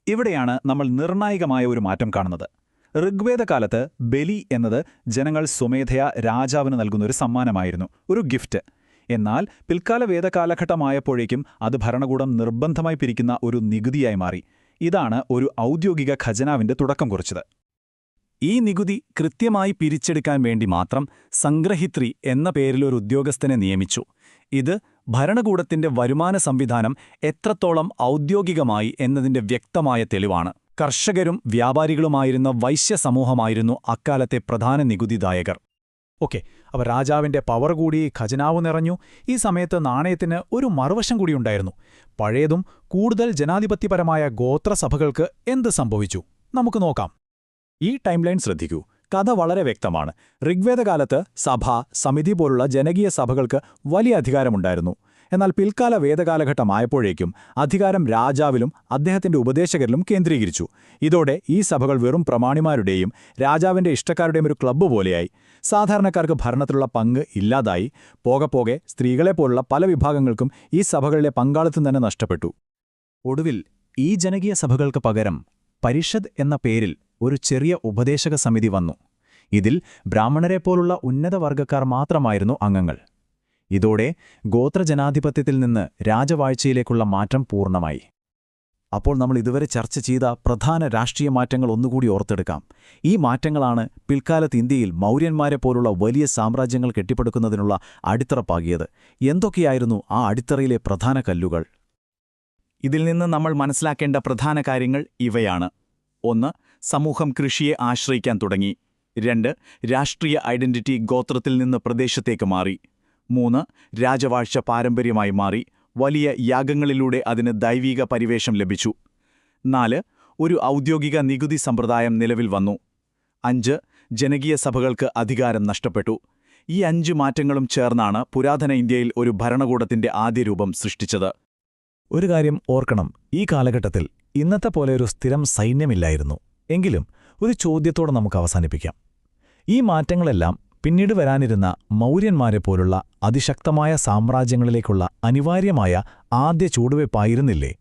ഇവിടെയാണ് നമ്മൾ നിർണായകമായ ഒരു മാറ്റം കാണുന്നത്. ഋഗ്വേദകാലത്ത് ബലി എന്നത് ജനങ്ങൾ സ്വമേധയാ രാജാവിന് നൽകുന്നൊരു സമ്മാനമായിരുന്നു, ഒരു ഗിഫ്റ്റ്. എന്നാൽ പിൽക്കാല വേദകാലഘട്ടമായപ്പോഴേക്കും അത് ഭരണകൂടം നിർബന്ധമായി പിരിക്കുന്ന ഒരു നികുതിയായി മാറി. ഇതാണ് ഒരു ഔദ്യോഗിക ഖജനാവിന്റെ തുടക്കം കുറിച്ചത്. ഈ നികുതി കൃത്യമായി പിരിച്ചെടുക്കാൻ വേണ്ടി മാത്രം സംഗ്രഹിത്രി എന്ന പേരിലൊരു ഉദ്യോഗസ്ഥനെ നിയമിച്ചു. ഇത് ഭരണകൂടത്തിന്റെ വരുമാന സംവിധാനം എത്രത്തോളം ഔദ്യോഗികമായി എന്നതിന്റെ വ്യക്തമായ തെളിവാണ്. കർഷകരും വ്യാപാരികളുമായിരുന്ന വൈശ്യസമൂഹമായിരുന്നു അക്കാലത്തെ പ്രധാന നികുതിദായകർ. ഓക്കെ, അപ്പോൾ രാജാവിന്റെ പവർ കൂടി ഖജനാവ് നിറഞ്ഞു. ഈ സമയത്ത് നാണയത്തിന് ഒരു മറുവശം കൂടിയുണ്ടായിരുന്നു. പഴയതും കൂടുതൽ ജനാധിപത്യപരമായ ഗോത്രസഭകൾക്ക് എന്ത് സംഭവിച്ചു? നമുക്ക് നോക്കാം. ഈ ടൈംലൈൻ ശ്രദ്ധിക്കൂ. കഥ വളരെ വ്യക്തമാണ്. ഋഗ്വേദകാലത്ത് സഭ, സമിതി പോലുള്ള ജനകീയ സഭകൾക്ക് വലിയ അധികാരമുണ്ടായിരുന്നു. എന്നാൽ പിൽക്കാല വേദകാലഘട്ടമായപ്പോഴേക്കും അധികാരം രാജാവിലും അദ്ദേഹത്തിന്റെ ഉപദേശകരിലും കേന്ദ്രീകരിച്ചു. ഇതോടെ ഈ സഭകൾ വെറും പ്രമാണിമാരുടെയും രാജാവിന്റെ ഇഷ്ടക്കാരുടെയും ഒരു ക്ലബ്ബ് പോലെയായി. സാധാരണക്കാർക്ക് ഭരണത്തിലുള്ള പങ്ക് ഇല്ലാതായി. പോകെ സ്ത്രീകളെപ്പോലുള്ള പല വിഭാഗങ്ങൾക്കും ഈ സഭകളിലെ പങ്കാളിത്തം തന്നെ നഷ്ടപ്പെട്ടു. ഒടുവിൽ ഈ ജനകീയ സഭകൾക്ക് പകരം പരിഷദ് എന്ന പേരിൽ ഒരു ചെറിയ ഉപദേശക സമിതി വന്നു. ഇതിൽ ബ്രാഹ്മണരെപ്പോലുള്ള ഉന്നതവർഗക്കാർ മാത്രമായിരുന്നു അംഗങ്ങൾ. ഇതോടെ ഗോത്രജനാധിപത്യത്തിൽ നിന്ന് രാജവാഴ്ചയിലേക്കുള്ള മാറ്റം പൂർണ്ണമായി. അപ്പോൾ നമ്മൾ ഇതുവരെ ചർച്ച ചെയ്ത പ്രധാന രാഷ്ട്രീയ മാറ്റങ്ങൾ ഒന്നുകൂടി ഓർത്തെടുക്കാം. ഈ മാറ്റങ്ങളാണ് പിൽക്കാലത്ത് ഇന്ത്യയിൽ മൗര്യന്മാരെപ്പോലുള്ള വലിയ സാമ്രാജ്യങ്ങൾ കെട്ടിപ്പടുക്കുന്നതിനുള്ള അടിത്തറ പാകിയത്. എന്തൊക്കെയായിരുന്നു ആ അടിത്തറയിലെ പ്രധാന കല്ലുകൾ? ഇതിൽ നിന്ന് നമ്മൾ മനസ്സിലാക്കേണ്ട പ്രധാന കാര്യങ്ങൾ ഇവയാണ്. 1. സമൂഹം കൃഷിയെ ആശ്രയിക്കാൻ തുടങ്ങി. 2. രാഷ്ട്രീയ ഐഡന്റിറ്റി ഗോത്രത്തിൽ നിന്ന് പ്രദേശത്തേക്ക് മാറി. 3. രാജവാഴ്ച പാരമ്പര്യമായി മാറി. വലിയ യാഗങ്ങളിലൂടെ അതിന് ദൈവിക പരിവേഷം ലഭിച്ചു. 4. ഒരു ഔദ്യോഗിക നികുതി സമ്പ്രദായം നിലവിൽ വന്നു. 5. ജനകീയ സഭകൾക്ക് അധികാരം നഷ്ടപ്പെട്ടു. ഈ 5 മാറ്റങ്ങളും ചേർന്നാണ് പുരാതന ഇന്ത്യയിൽ ഒരു ഭരണകൂടത്തിന്റെ ആദ്യ രൂപം സൃഷ്ടിച്ചത്. ഒരു കാര്യം ഓർക്കണം, ഈ കാലഘട്ടത്തിൽ ഇന്നത്തെ പോലെ ഒരു സ്ഥിരം സൈന്യമില്ലായിരുന്നു. എങ്കിലും ഒരു ചോദ്യത്തോടെ നമുക്ക് അവസാനിപ്പിക്കാം. ഈ മാറ്റങ്ങളെല്ലാം പിന്നീട് വരാനിരുന്ന മൗര്യന്മാരെ പോലുള്ള അതിശക്തമായ സാമ്രാജ്യങ്ങളിലേക്കുള്ള അനിവാര്യമായ ആദ്യ ചുവടുവയ്പ്പായിരുന്നില്ലേ?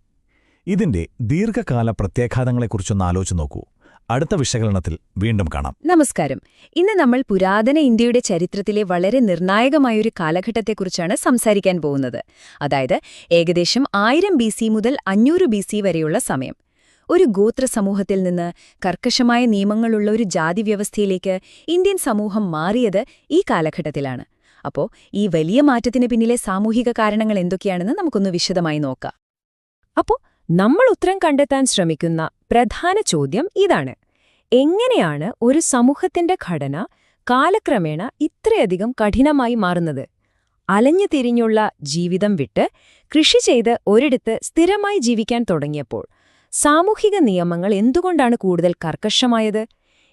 ഇതിന്റെ ദീർഘകാല പ്രത്യാഘാതങ്ങളെക്കുറിച്ചൊന്ന് ആലോചിച്ചു നോക്കൂ. അടുത്ത വിശകലനത്തിൽ വീണ്ടും കാണാം. നമസ്കാരം. ഇന്ന് നമ്മൾ പുരാതന ഇന്ത്യയുടെ ചരിത്രത്തിലെ വളരെ നിർണായകമായൊരു കാലഘട്ടത്തെക്കുറിച്ചാണ് സംസാരിക്കാൻ പോകുന്നത്. അതായത് ഏകദേശം 1000 BC മുതൽ 500 BC വരെയുള്ള സമയം. ഒരു ഗോത്ര സമൂഹത്തിൽ നിന്ന് കർക്കശമായ നിയമങ്ങളുള്ള ഒരു ജാതി വ്യവസ്ഥയിലേക്ക് ഇന്ത്യൻ സമൂഹം മാറിയത് ഈ കാലഘട്ടത്തിലാണ്. അപ്പോൾ ഈ വലിയ മാറ്റത്തിന് പിന്നിലെ സാമൂഹിക കാരണങ്ങൾ എന്തൊക്കെയാണെന്ന് നമുക്കൊന്ന് വിശദമായി നോക്കാം. അപ്പോൾ നമ്മൾ ഉത്തരം കണ്ടെത്താൻ ശ്രമിക്കുന്ന പ്രധാന ചോദ്യം ഇതാണ്: എങ്ങനെയാണ് ഒരു സമൂഹത്തിന്റെ ഘടന കാലക്രമേണ ഇത്രയധികം കഠിനമായി മാറുന്നത്? അലഞ്ഞു തിരിഞ്ഞുള്ള ജീവിതം വിട്ട് കൃഷി ചെയ്ത് ഒരിടത്ത് സ്ഥിരമായി ജീവിക്കാൻ തുടങ്ങിയപ്പോൾ സാമൂഹിക നിയമങ്ങൾ എന്തുകൊണ്ടാണ് കൂടുതൽ കർക്കശമായത്?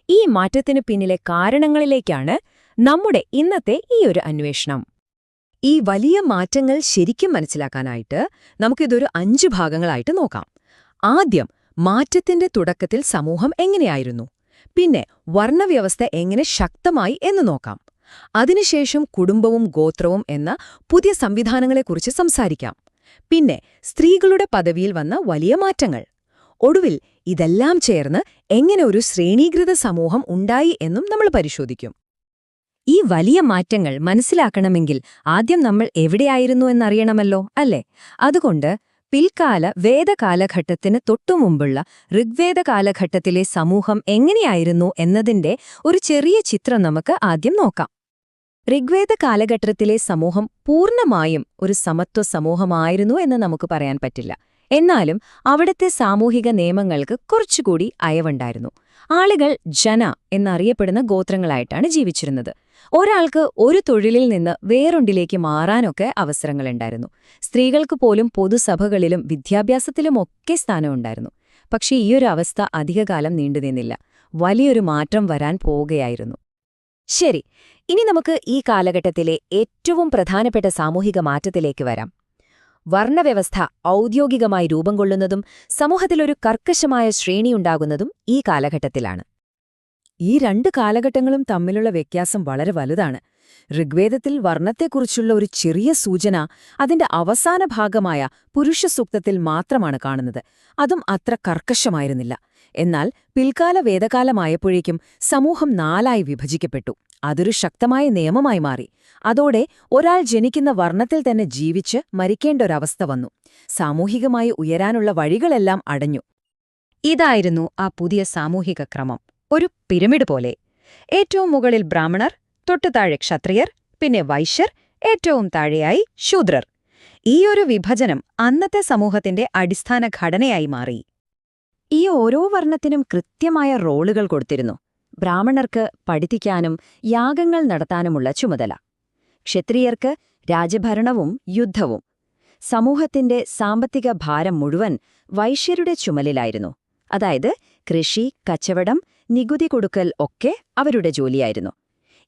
ഈ മാറ്റത്തിനു പിന്നിലെ കാരണങ്ങളിലേക്കാണ് നമ്മുടെ ഇന്നത്തെ ഈയൊരു അന്വേഷണം. ഈ വലിയ മാറ്റങ്ങൾ ശരിക്കും മനസ്സിലാക്കാനായിട്ട് നമുക്കിതൊരു 5 ഭാഗങ്ങളായിട്ട് നോക്കാം. ആദ്യം, മാറ്റത്തിന്റെ തുടക്കത്തിൽ സമൂഹം എങ്ങനെയായിരുന്നു? പിന്നെ വർണ്ണവ്യവസ്ഥ എങ്ങനെ ശക്തമായി എന്ന് നോക്കാം. അതിനുശേഷം കുടുംബവും ഗോത്രവും എന്ന പുതിയ സംവിധാനങ്ങളെക്കുറിച്ച് സംസാരിക്കാം. പിന്നെ സ്ത്രീകളുടെ പദവിയിൽ വന്ന വലിയ മാറ്റങ്ങൾ. ഒടുവിൽ ഇതെല്ലാം ചേർന്ന് എങ്ങനെ ഒരു ശ്രേണീകൃത സമൂഹം ഉണ്ടായി എന്നും നമ്മൾ പരിശോധിക്കും. ഈ വലിയ മാറ്റങ്ങൾ മനസ്സിലാക്കണമെങ്കിൽ ആദ്യം നമ്മൾ എവിടെയായിരുന്നു എന്നറിയണമല്ലോ, അല്ലേ? അതുകൊണ്ട് പിൽക്കാല വേദകാലഘട്ടത്തിന് തൊട്ടുമുമ്പുള്ള ഋഗ്വേദ കാലഘട്ടത്തിലെ സമൂഹം എങ്ങനെയായിരുന്നു എന്നതിന്റെ ഒരു ചെറിയ ചിത്രം നമുക്ക് ആദ്യം നോക്കാം. ഋഗ്വേദ കാലഘട്ടത്തിലെ സമൂഹം പൂർണ്ണമായും ഒരു സമത്വ സമൂഹമായിരുന്നു എന്ന് നമുക്ക് പറയാൻ പറ്റില്ല. എന്നാലും അവിടുത്തെ സാമൂഹിക നിയമങ്ങൾക്ക് കുറച്ചുകൂടി അയവുണ്ടായിരുന്നു. ആളുകൾ ജന എന്നറിയപ്പെടുന്ന ഗോത്രങ്ങളായിട്ടാണ് ജീവിച്ചിരുന്നത്. ഒരാൾക്ക് ഒരു തൊഴിലിൽ നിന്ന് വേറൊണ്ടിലേക്ക് മാറാനൊക്കെ അവസരങ്ങളുണ്ടായിരുന്നു. സ്ത്രീകൾക്ക് പോലും പൊതുസഭകളിലും വിദ്യാഭ്യാസത്തിലുമൊക്കെ സ്ഥാനമുണ്ടായിരുന്നു. പക്ഷേ ഈയൊരു അവസ്ഥ അധികകാലം നീണ്ടുനിന്നില്ല. വലിയൊരു മാറ്റം വരാൻ പോവുകയായിരുന്നു. ശരി, ഇനി നമുക്ക് ഈ കാലഘട്ടത്തിലെ ഏറ്റവും പ്രധാനപ്പെട്ട സാമൂഹിക മാറ്റത്തിലേക്ക് വരാം. വർണ്ണവ്യവസ്ഥ ഔദ്യോഗികമായി രൂപം കൊള്ളുന്നതും സമൂഹത്തിലൊരു കർക്കശമായ ശ്രേണിയുണ്ടാകുന്നതും ഈ കാലഘട്ടത്തിലാണ്. ഈ 2 കാലഘട്ടങ്ങളും തമ്മിലുള്ള വ്യത്യാസം വളരെ വലുതാണ്. ഋഗ്വേദത്തിൽ വർണ്ണത്തെക്കുറിച്ചുള്ള ഒരു ചെറിയ സൂചന അതിന്റെ അവസാന ഭാഗമായ പുരുഷസൂക്തത്തിൽ മാത്രമാണ് കാണുന്നത്. അതും അത്ര കർക്കശമായിരുന്നില്ല. എന്നാൽ പിൽക്കാല വേദകാലമായപ്പോഴേക്കും സമൂഹം 4ആയി വിഭജിക്കപ്പെട്ടു. അതൊരു ശക്തമായ നിയമമായി മാറി. അതോടെ ഒരാൾ ജനിക്കുന്ന വർണ്ണത്തിൽ തന്നെ ജീവിച്ച് മരിക്കേണ്ട ഒരവസ്ഥ വന്നു. സാമൂഹികമായി ഉയരാനുള്ള വഴികളെല്ലാം അടഞ്ഞു. ഇതായിരുന്നു ആ പുതിയ സാമൂഹിക ക്രമം. ഒരു പിരമിഡ് പോലെ. ഏറ്റവും മുകളിൽ ബ്രാഹ്മണർ, തൊട്ടുതാഴെ ക്ഷത്രിയർ, പിന്നെ വൈശ്യർ, ഏറ്റവും താഴെയായി ശൂദ്രർ. ഈയൊരു വിഭജനം അന്നത്തെ സമൂഹത്തിന്റെ അടിസ്ഥാന ഘടനയായി മാറി. ഈ ഓരോ വർണ്ണത്തിനും കൃത്യമായ റോളുകൾ കൊടുത്തിരുന്നു. ബ്രാഹ്മണർക്ക് പഠിപ്പിക്കാനും യാഗങ്ങൾ നടത്താനുമുള്ള ചുമതല. ക്ഷത്രിയർക്ക് രാജഭരണവും യുദ്ധവും. സമൂഹത്തിന്റെ സാമ്പത്തിക ഭാരം മുഴുവൻ വൈശ്യരുടെ ചുമലിലായിരുന്നു. അതായത് കൃഷി, കച്ചവടം, നികുതി കൊടുക്കൽ ഒക്കെ അവരുടെ ജോലിയായിരുന്നു.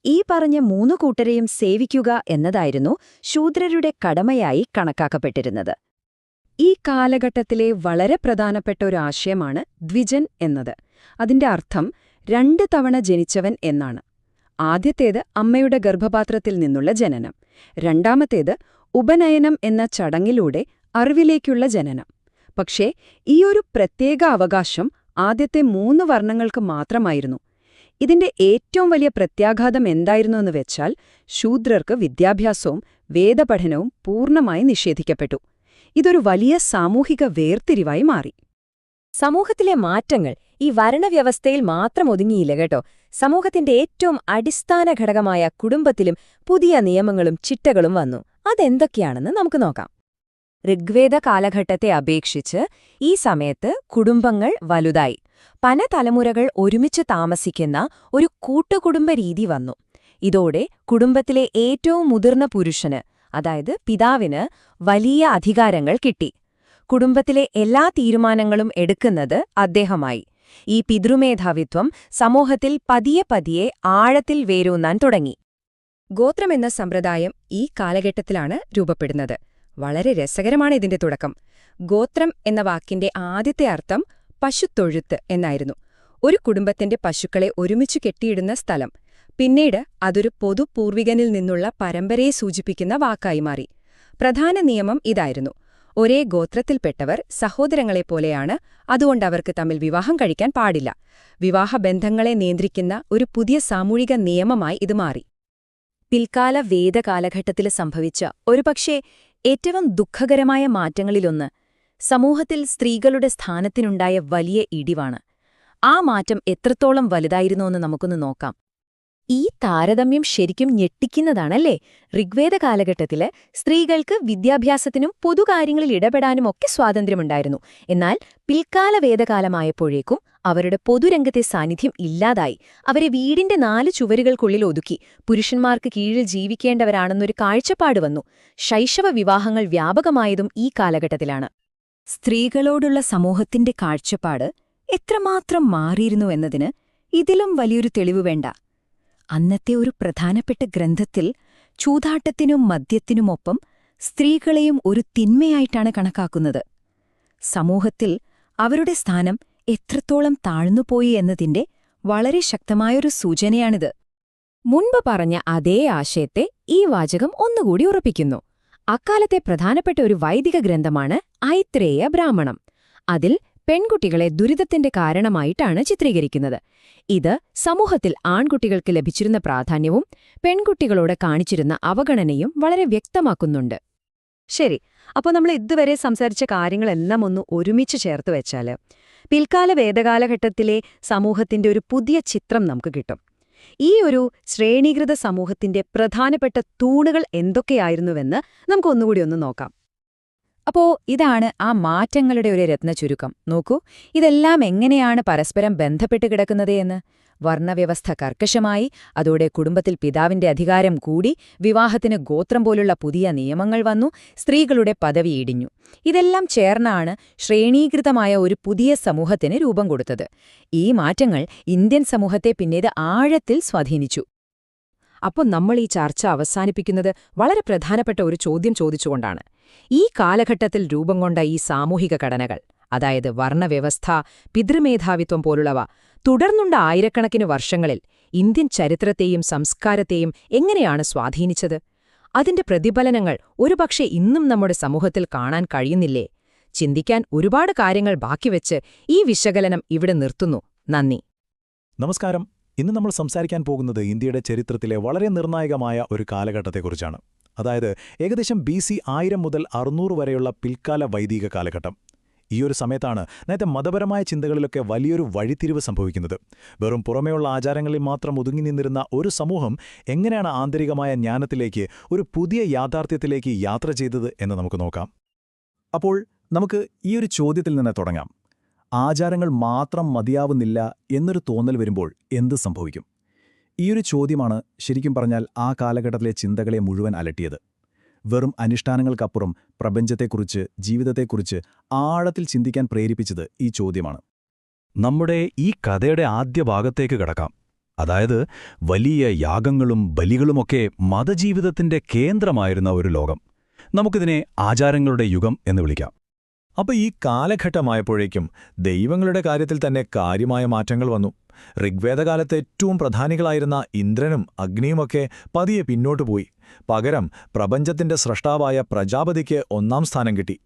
ഈ പറഞ്ഞ 3 കൂട്ടരെയും സേവിക്കുക എന്നതായിരുന്നു ശൂദ്രരുടെ കടമയായി കണക്കാക്കപ്പെട്ടിരുന്നത്. ഈ കാലഘട്ടത്തിലെ വളരെ പ്രധാനപ്പെട്ട ഒരു ആശയമാണ് ദ്വിജൻ എന്നത്. അതിന്റെ അർത്ഥം 2 തവണ ജനിച്ചവൻ എന്നാണ്. ആദ്യത്തേത് അമ്മയുടെ ഗർഭപാത്രത്തിൽ നിന്നുള്ള ജനനം. രണ്ടാമത്തേത് ഉപനയനം എന്ന ചടങ്ങിലൂടെ അറിവിലേക്കുള്ള ജനനം. പക്ഷേ ഈയൊരു പ്രത്യേക അവകാശം ആദ്യത്തെ 3 വർണ്ണങ്ങൾക്ക് മാത്രമായിരുന്നു. ഇതിന്റെ ഏറ്റവും വലിയ പ്രത്യാഘാതം എന്തായിരുന്നുവെന്ന് വെച്ചാൽ ശൂദ്രർക്ക് വിദ്യാഭ്യാസവും വേദപഠനവും പൂർണ്ണമായി നിഷേധിക്കപ്പെട്ടു. ഇതൊരു വലിയ സാമൂഹിക വേർതിരിവായി മാറി. സമൂഹത്തിലെ മാറ്റങ്ങൾ ഈ വർണ്ണവ്യവസ്ഥയിൽ മാത്രം ഒതുങ്ങിയില്ല കേട്ടോ. സമൂഹത്തിന്റെ ഏറ്റവും അടിസ്ഥാന ഘടകമായ കുടുംബത്തിലും പുതിയ നിയമങ്ങളും ചിട്ടകളും വന്നു. അതെന്തൊക്കെയാണെന്ന് നമുക്ക് നോക്കാം. ഋഗ്വേദ കാലഘട്ടത്തെ അപേക്ഷിച്ച് ഈ സമയത്ത് കുടുംബങ്ങൾ വലുതായി. പല തലമുറകൾ ഒരുമിച്ച് താമസിക്കുന്ന ഒരു കൂട്ടുകുടുംബ രീതി വന്നു. ഇതോടെ കുടുംബത്തിലെ ഏറ്റവും മുതിർന്ന പുരുഷന്, അതായത് പിതാവിന്, വലിയ അധികാരങ്ങൾ കിട്ടി. കുടുംബത്തിലെ എല്ലാ തീരുമാനങ്ങളും എടുക്കുന്നത് അദ്ദേഹമായി. ഈ പിതൃമേധാവിത്വം സമൂഹത്തിൽ പതിയെ പതിയെ ആഴത്തിൽ വേരൂന്നാൻ തുടങ്ങി. ഗോത്രമെന്ന സമ്പ്രദായം ഈ കാലഘട്ടത്തിലാണ് രൂപപ്പെടുന്നത്. വളരെ രസകരമാണ് ഇതിന്റെ തുടക്കം. ഗോത്രം എന്ന വാക്കിന്റെ ആദ്യത്തെ അർത്ഥം പശുത്തൊഴുത്ത് എന്നായിരുന്നു. ഒരു കുടുംബത്തിന്റെ പശുക്കളെ ഒരുമിച്ചു കെട്ടിയിടുന്ന സ്ഥലം. പിന്നീട് അതൊരു പൊതു പൂർവികനിൽ നിന്നുള്ള പരമ്പരയെ സൂചിപ്പിക്കുന്ന വാക്കായി മാറി. പ്രധാന നിയമം ഇതായിരുന്നു: ഒരേ ഗോത്രത്തിൽപ്പെട്ടവർ സഹോദരങ്ങളെപ്പോലെയാണ്, അതുകൊണ്ട് അവർക്ക് തമ്മിൽ വിവാഹം കഴിക്കാൻ പാടില്ല. വിവാഹബന്ധങ്ങളെ നിയന്ത്രിക്കുന്ന ഒരു പുതിയ സാമൂഹിക നിയമമായി ഇത് മാറി. പിൽക്കാല വേദകാലഘട്ടത്തിൽ സംഭവിച്ച ഒരുപക്ഷേ ഏറ്റവും ദുഃഖകരമായ മാറ്റങ്ങളിലൊന്ന് സമൂഹത്തിൽ സ്ത്രീകളുടെ സ്ഥാനത്തിനുണ്ടായ വലിയ ഇടിവാണ്. ആ മാറ്റം എത്രത്തോളം വലുതായിരുന്നുവെന്ന് നമുക്കൊന്ന് നോക്കാം. ഈ താരതമ്യം ശരിക്കും ഞെട്ടിക്കുന്നതാണല്ലേ? ഋഗ്വേദ കാലഘട്ടത്തില് സ്ത്രീകൾക്ക് വിദ്യാഭ്യാസത്തിനും പൊതുകാര്യങ്ങളിൽ ഇടപെടാനുമൊക്കെ സ്വാതന്ത്ര്യമുണ്ടായിരുന്നു. എന്നാൽ പിൽക്കാല വേദകാലമായപ്പോഴേക്കും അവരുടെ പൊതുരംഗത്തെ സാന്നിധ്യം ഇല്ലാതായി. അവരെ വീടിന്റെ 4 ചുവരുകൾക്കുള്ളിൽ ഒതുക്കി പുരുഷന്മാർക്ക് കീഴിൽ ജീവിക്കേണ്ടവരാണെന്നൊരു കാഴ്ചപ്പാട് വന്നു. ശൈശവ വിവാഹങ്ങൾ വ്യാപകമായതും ഈ കാലഘട്ടത്തിലാണ്. സ്ത്രീകളോടുള്ള സമൂഹത്തിന്റെ കാഴ്ചപ്പാട് എത്രമാത്രം മാറിയിരുന്നു എന്നതിന് ഇതിലും വലിയൊരു തെളിവ് വേണ്ട. അന്നത്തെ ഒരു പ്രധാനപ്പെട്ട ഗ്രന്ഥത്തിൽ ചൂതാട്ടത്തിനും മദ്യത്തിനുമൊപ്പം സ്ത്രീകളെയും ഒരു തിന്മയായിട്ടാണ് കണക്കാക്കുന്നത്. സമൂഹത്തിൽ അവരുടെ സ്ഥാനം എത്രത്തോളം താഴ്ന്നുപോയി എന്നതിന്റെ വളരെ ശക്തമായൊരു സൂചനയാണിത്. മുൻപ് പറഞ്ഞ അതേ ആശയത്തെ ഈ വാചകം ഒന്നുകൂടി ഉറപ്പിക്കുന്നു. അക്കാലത്തെ പ്രധാനപ്പെട്ട ഒരു വൈദിക ഗ്രന്ഥമാണ് ഐത്രേയ ബ്രാഹ്മണം. അതിൽ പെൺകുട്ടികളെ ദുരിതത്തിന്റെ കാരണമായിട്ടാണ് ചിത്രീകരിക്കുന്നത്. ഇത് സമൂഹത്തിൽ ആൺകുട്ടികൾക്ക് ലഭിച്ചിരുന്ന പ്രാധാന്യവും പെൺകുട്ടികളോട് കാണിച്ചിരുന്ന അവഗണനയും വളരെ വ്യക്തമാക്കുന്നുണ്ട്. ശരി, അപ്പോൾ നമ്മൾ ഇതുവരെ സംസാരിച്ച കാര്യങ്ങളെല്ലാം ഒന്ന് ഒരുമിച്ച് ചേർത്ത് വെച്ചാല് പിൽക്കാല വേദകാലഘട്ടത്തിലെ സമൂഹത്തിന്റെ ഒരു പുതിയ ചിത്രം നമുക്ക് കിട്ടും. ഈ ഒരു ശ്രേണീകൃത സമൂഹത്തിന്റെ പ്രധാനപ്പെട്ട തൂണുകൾ എന്തൊക്കെയായിരുന്നുവെന്ന് നമുക്കൊന്നുകൂടി ഒന്ന് നോക്കാം. അപ്പോ ഇതാണ് ആ മാറ്റങ്ങളുടെ ഒരു രത്നചുരുക്കം. നോക്കൂ, ഇതെല്ലാം എങ്ങനെയാണ് പരസ്പരം ബന്ധപ്പെട്ട് കിടക്കുന്നത് എന്ന്. വർണ്ണവ്യവസ്ഥ കർക്കശമായി, അതോടെ കുടുംബത്തിൽ പിതാവിന്റെ അധികാരം കൂടി, വിവാഹത്തിന് ഗോത്രം പോലുള്ള പുതിയ നിയമങ്ങൾ വന്നു, സ്ത്രീകളുടെ പദവി ഇടിഞ്ഞു. ഇതെല്ലാം ചേർന്നാണ് ശ്രേണീകൃതമായ ഒരു പുതിയ സമൂഹത്തിന് രൂപം കൊടുത്തത്. ഈ മാറ്റങ്ങൾ ഇന്ത്യൻ സമൂഹത്തെ പിന്നീട് ആഴത്തിൽ സ്വാധീനിച്ചു. അപ്പോൾ നമ്മൾ ഈ ചർച്ച അവസാനിപ്പിക്കുന്നത് വളരെ പ്രധാനപ്പെട്ട ഒരു ചോദ്യം ചോദിച്ചുകൊണ്ടാണ്. ഈ കാലഘട്ടത്തിൽ രൂപം കൊണ്ട ഈ സാമൂഹിക ഘടനകൾ, അതായത് വർണ്ണവ്യവസ്ഥ, പിതൃമേധാവിത്വം പോലുള്ളവ, തുടർന്നുണ്ട ആയിരക്കണക്കിന് വർഷങ്ങളിൽ ഇന്ത്യൻ ചരിത്രത്തെയും സംസ്കാരത്തെയും എങ്ങനെയാണ് സ്വാധീനിച്ചത്? അതിന്റെ പ്രതിഫലനങ്ങൾ ഒരുപക്ഷെ ഇന്നും നമ്മുടെ സമൂഹത്തിൽ കാണാൻ കഴിയുന്നില്ലേ? ചിന്തിക്കാൻ ഒരുപാട് കാര്യങ്ങൾ ബാക്കിവെച്ച് ഈ വിശകലനം ഇവിടെ നിർത്തുന്നു. നന്ദി. നമസ്കാരം. ഇന്ന് നമ്മൾ സംസാരിക്കാൻ പോകുന്നത് ഇന്ത്യയുടെ ചരിത്രത്തിലെ വളരെ നിർണായകമായ ഒരു കാലഘട്ടത്തെക്കുറിച്ചാണ്. അതായത് ഏകദേശം BC 1000 മുതൽ 600 വരെയുള്ള പിൽക്കാല വൈദിക കാലഘട്ടം. ഈ ഒരു സമയത്താണ് നേരത്തെ മതപരമായ ചിന്തകളിലൊക്കെ വലിയൊരു വഴിത്തിരിവ് സംഭവിക്കുന്നത്. വെറും പുറമേയുള്ള ആചാരങ്ങളിൽ മാത്രം ഒതുങ്ങി നിന്നിരുന്ന ഒരു സമൂഹം എങ്ങനെയാണ് ആന്തരികമായ ജ്ഞാനത്തിലേക്ക്, ഒരു പുതിയ യാഥാർത്ഥ്യത്തിലേക്ക് യാത്ര ചെയ്തത് എന്ന് നമുക്ക് നോക്കാം. അപ്പോൾ നമുക്ക് ഈ ഒരു ചോദ്യത്തിൽ നിന്ന് തുടങ്ങാം. ആചാരങ്ങൾ മാത്രം മതിയാവുന്നില്ല എന്നൊരു തോന്നൽ വരുമ്പോൾ എന്ത് സംഭവിക്കും? ഈയൊരു ചോദ്യമാണ് ശരിക്കും പറഞ്ഞാൽ ആ കാലഘട്ടത്തിലെ ചിന്തകളെ മുഴുവൻ അലട്ടിയത്. വെറും അനുഷ്ഠാനങ്ങൾക്കപ്പുറം പ്രപഞ്ചത്തെക്കുറിച്ച്, ജീവിതത്തെക്കുറിച്ച് ആഴത്തിൽ ചിന്തിക്കാൻ പ്രേരിപ്പിച്ചത് ഈ ചോദ്യമാണ്. നമ്മുടെ ഈ കഥയുടെ ആദ്യ ഭാഗത്തേക്ക് കടക്കാം. അതായത് വലിയ യാഗങ്ങളും ബലികളുമൊക്കെ മതജീവിതത്തിന്റെ കേന്ദ്രമായിരുന്ന ഒരു ലോകം. നമുക്കിതിനെ ആചാരങ്ങളുടെ യുഗം എന്ന് വിളിക്കാം. അപ്പോൾ ഈ കാലഘട്ടമായപ്പോഴേക്കും ദൈവങ്ങളുടെ കാര്യത്തിൽ തന്നെ കാര്യമായ മാറ്റങ്ങൾ വന്നു. ഋഗ്വേദകാലത്ത് ഏറ്റവും പ്രധാനികളായിരുന്ന ഇന്ദ്രനും അഗ്നിയുമൊക്കെ പതിയെ പിന്നോട്ടു പോയി. പകരം പ്രപഞ്ചത്തിന്റെ സ്രഷ്ടാവായ പ്രജാപതിക്ക് 1ാം സ്ഥാനം കിട്ടി.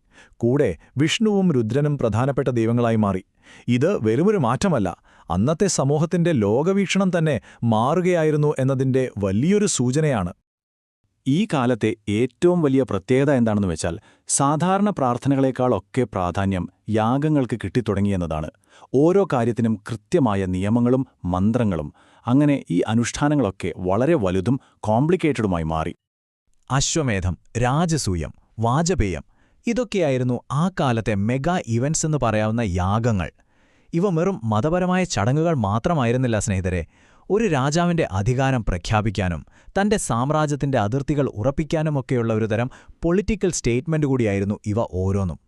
കൂടെ വിഷ്ണുവും രുദ്രനും പ്രധാനപ്പെട്ട ദൈവങ്ങളായി മാറി. ഇത് വെറുമൊരു മാറ്റമല്ല, അന്നത്തെ സമൂഹത്തിന്റെ ലോകവീക്ഷണം തന്നെ മാറുകയായിരുന്നു എന്നതിന്റെ വലിയൊരു സൂചനയാണ്. ഈ കാലത്തെ ഏറ്റവും വലിയ പ്രത്യേകത എന്താണെന്ന് വെച്ചാൽ, സാധാരണ പ്രാർത്ഥനകളെക്കാളൊക്കെ പ്രാധാന്യം യാഗങ്ങൾക്ക് കിട്ടിത്തുടങ്ങിയെന്നതാണ്. ഓരോ കാര്യത്തിനും കൃത്യമായ നിയമങ്ങളും മന്ത്രങ്ങളും. അങ്ങനെ ഈ അനുഷ്ഠാനങ്ങളൊക്കെ വളരെ വലുതും കോംപ്ലിക്കേറ്റഡുമായി മാറി. അശ്വമേധം, രാജസൂയം, വാജപേയം, ഇതൊക്കെയായിരുന്നു ആ കാലത്തെ മെഗാ ഇവന്റ്സ് എന്ന് പറയാവുന്ന യാഗങ്ങൾ. ഇവ വെറും മതപരമായ ചടങ്ങുകൾ മാത്രമായിരുന്നില്ല സ്നേഹിതരെ. ഒരു രാജാവിന്റെ അധികാരം പ്രഖ്യാപിക്കാനും തന്റെ സാമ്രാജ്യത്തിന്റെ അതിർത്തികൾ ഉറപ്പിക്കാനുമൊക്കെയുള്ള ഒരുതരം പൊളിറ്റിക്കൽ സ്റ്റേറ്റ്മെന്റ് കൂടിയായിരുന്നു ഇവ ഓരോന്നും.